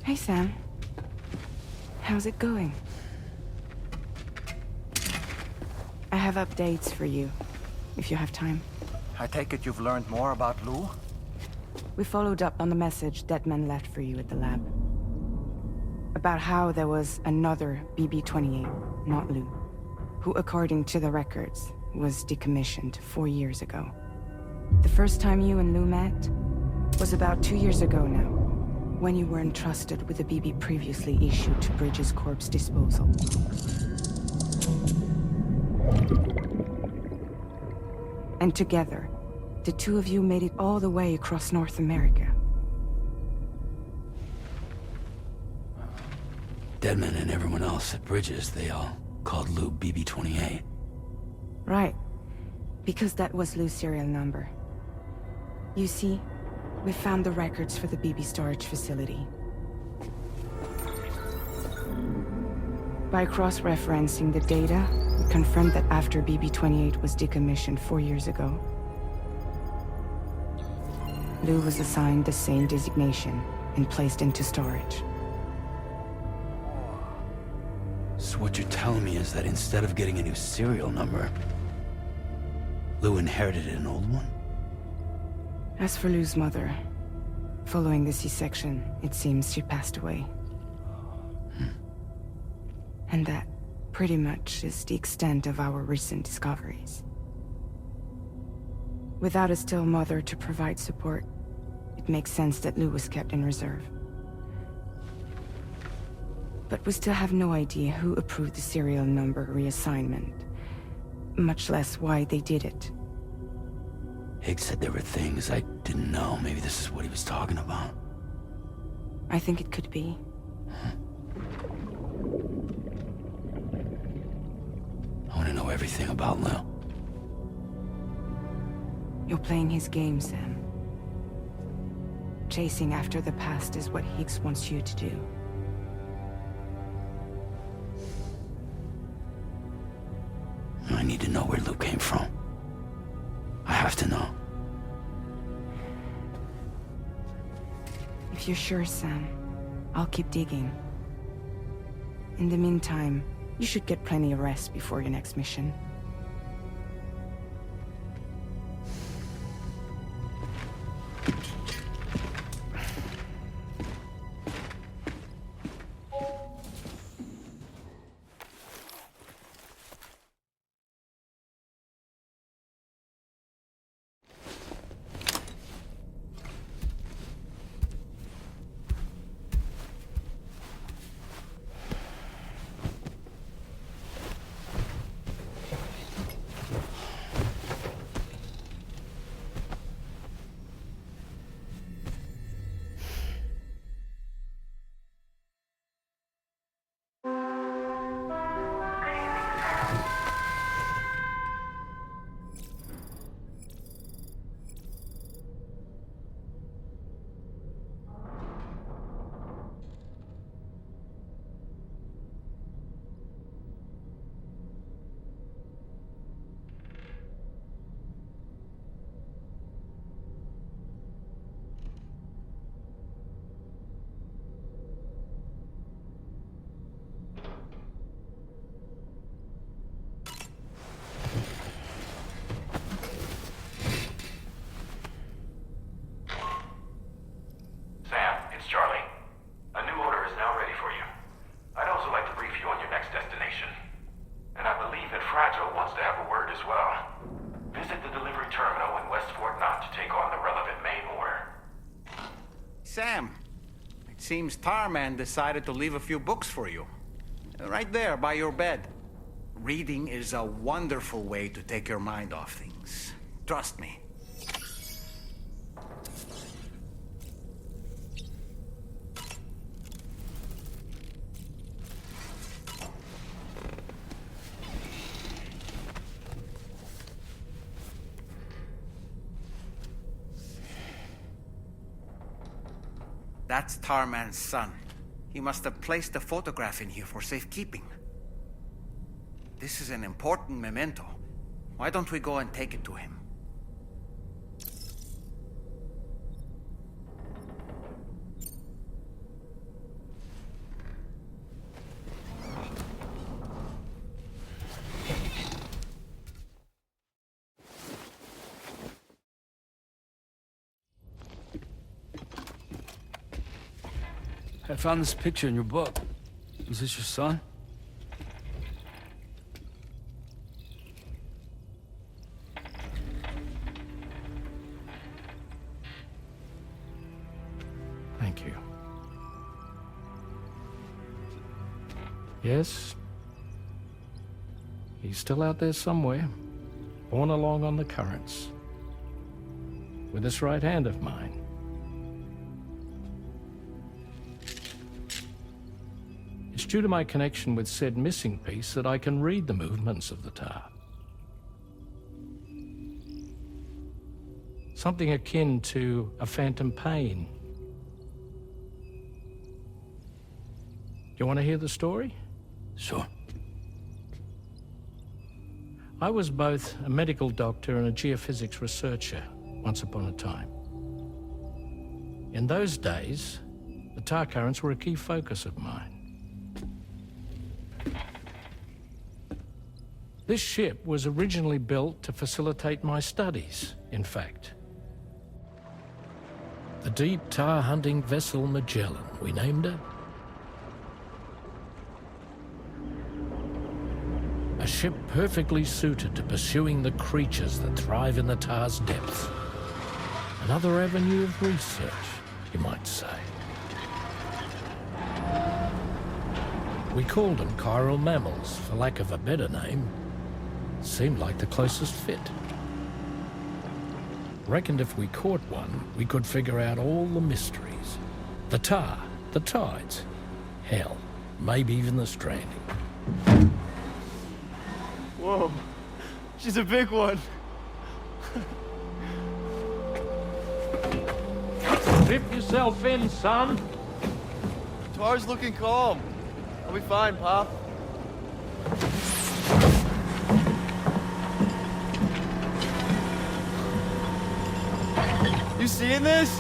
Hey, Sam. How's it going? I have updates for you, if you have time. I take it you've learned more about Lou? We followed up on the message Deadman left for you at the lab. About how there was another BB-28, not Lou, who, according to the records, was decommissioned 4 years ago. The first time you and Lou met was about 2 years ago now, when you were entrusted with a BB previously issued to Bridges Corp's disposal. And together, the two of you made it all the way across North America. Deadman and everyone else at Bridges, they all called Lou BB-28. Right. Because that was Lou's serial number. You see, we found the records for the BB storage facility. By cross-referencing the data, we confirmed that after BB-28 was decommissioned 4 years ago, Lou was assigned the same designation and placed into storage. So what you're telling me is that instead of getting a new serial number, Lou inherited an old one? As for Lou's mother, following the C-section, it seems she passed away. And that, pretty much, is the extent of our recent discoveries. Without a still mother to provide support, it makes sense that Lou was kept in reserve. But we still have no idea who approved the serial number reassignment, much less why they did it. Higgs said there were things I didn't know. Maybe this is what he was talking about. I think it could be. I want to know everything about Lou. You're playing his game, Sam. Chasing after the past is what Higgs wants you to do. I need to know where Lou came from. I have to know. If you're sure, Sam, I'll keep digging. In the meantime, you should get plenty of rest before your next mission. Seems Tarman decided to leave a few books for you. Right there, by your bed. Reading is a wonderful way to take your mind off things. Trust me. That's Tarman's son. He must have placed a photograph in here for safekeeping. This is an important memento. Why don't we go and take it to him? I found this picture in your book. Is this your son? Thank you. Yes. He's still out there somewhere, borne along on the currents, with this right hand of mine. It's due to my connection with said missing piece that I can read the movements of the tar. Something akin to a phantom pain. You want to hear the story? Sure. I was both a medical doctor and a geophysics researcher once upon a time. In those days, the tar currents were a key focus of mine. This ship was originally built to facilitate my studies, in fact. The deep tar hunting vessel Magellan, we named her. A ship perfectly suited to pursuing the creatures that thrive in the tar's depths. Another avenue of research, you might say. We called them chiral mammals, for lack of a better name. Seemed like the closest fit. Reckoned if we caught one, we could figure out all the mysteries. The tar, the tides, hell, maybe even the stranding. Whoa, she's a big one. Strip yourself in, son. Tar's looking calm. I'll be fine, Pop. You seeing this?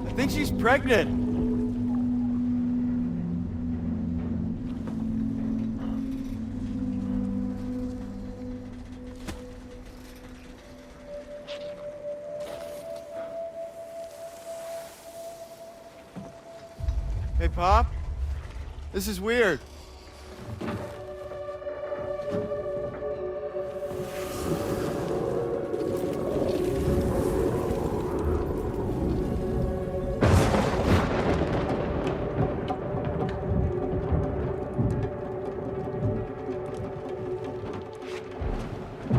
I think she's pregnant. Hey, Pop. This is weird.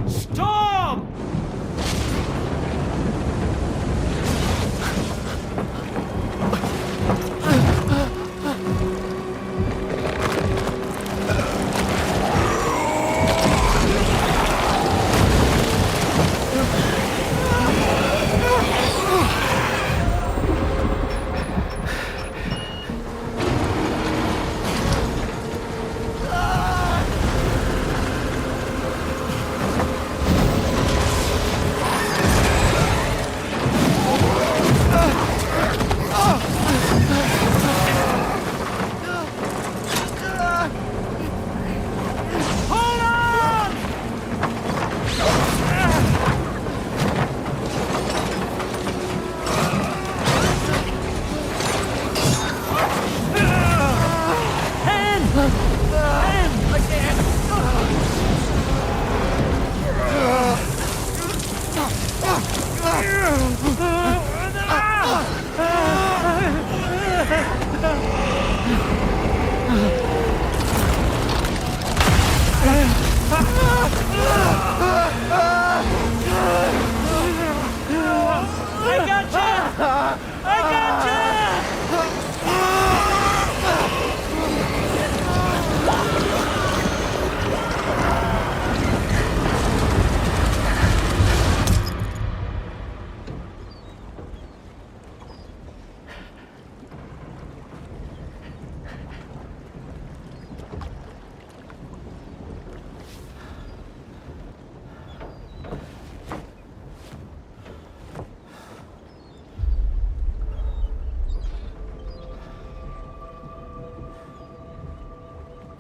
Stop!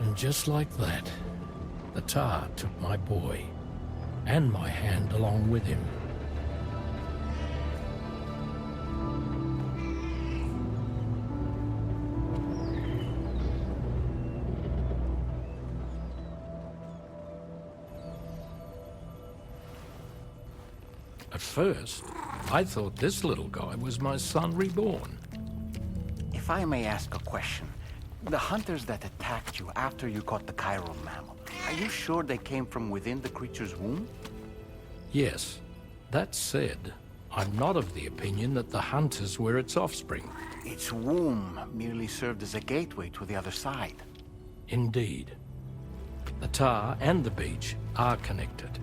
And just like that, the tar took my boy, and my hand along with him. At first, I thought this little guy was my son reborn. If I may ask a question, the hunters that attacked you after you caught the chiral mammal, are you sure they came from within the creature's womb? Yes. That said, I'm not of the opinion that the hunters were its offspring. Its womb merely served as a gateway to the other side. Indeed. The tar and the beach are connected.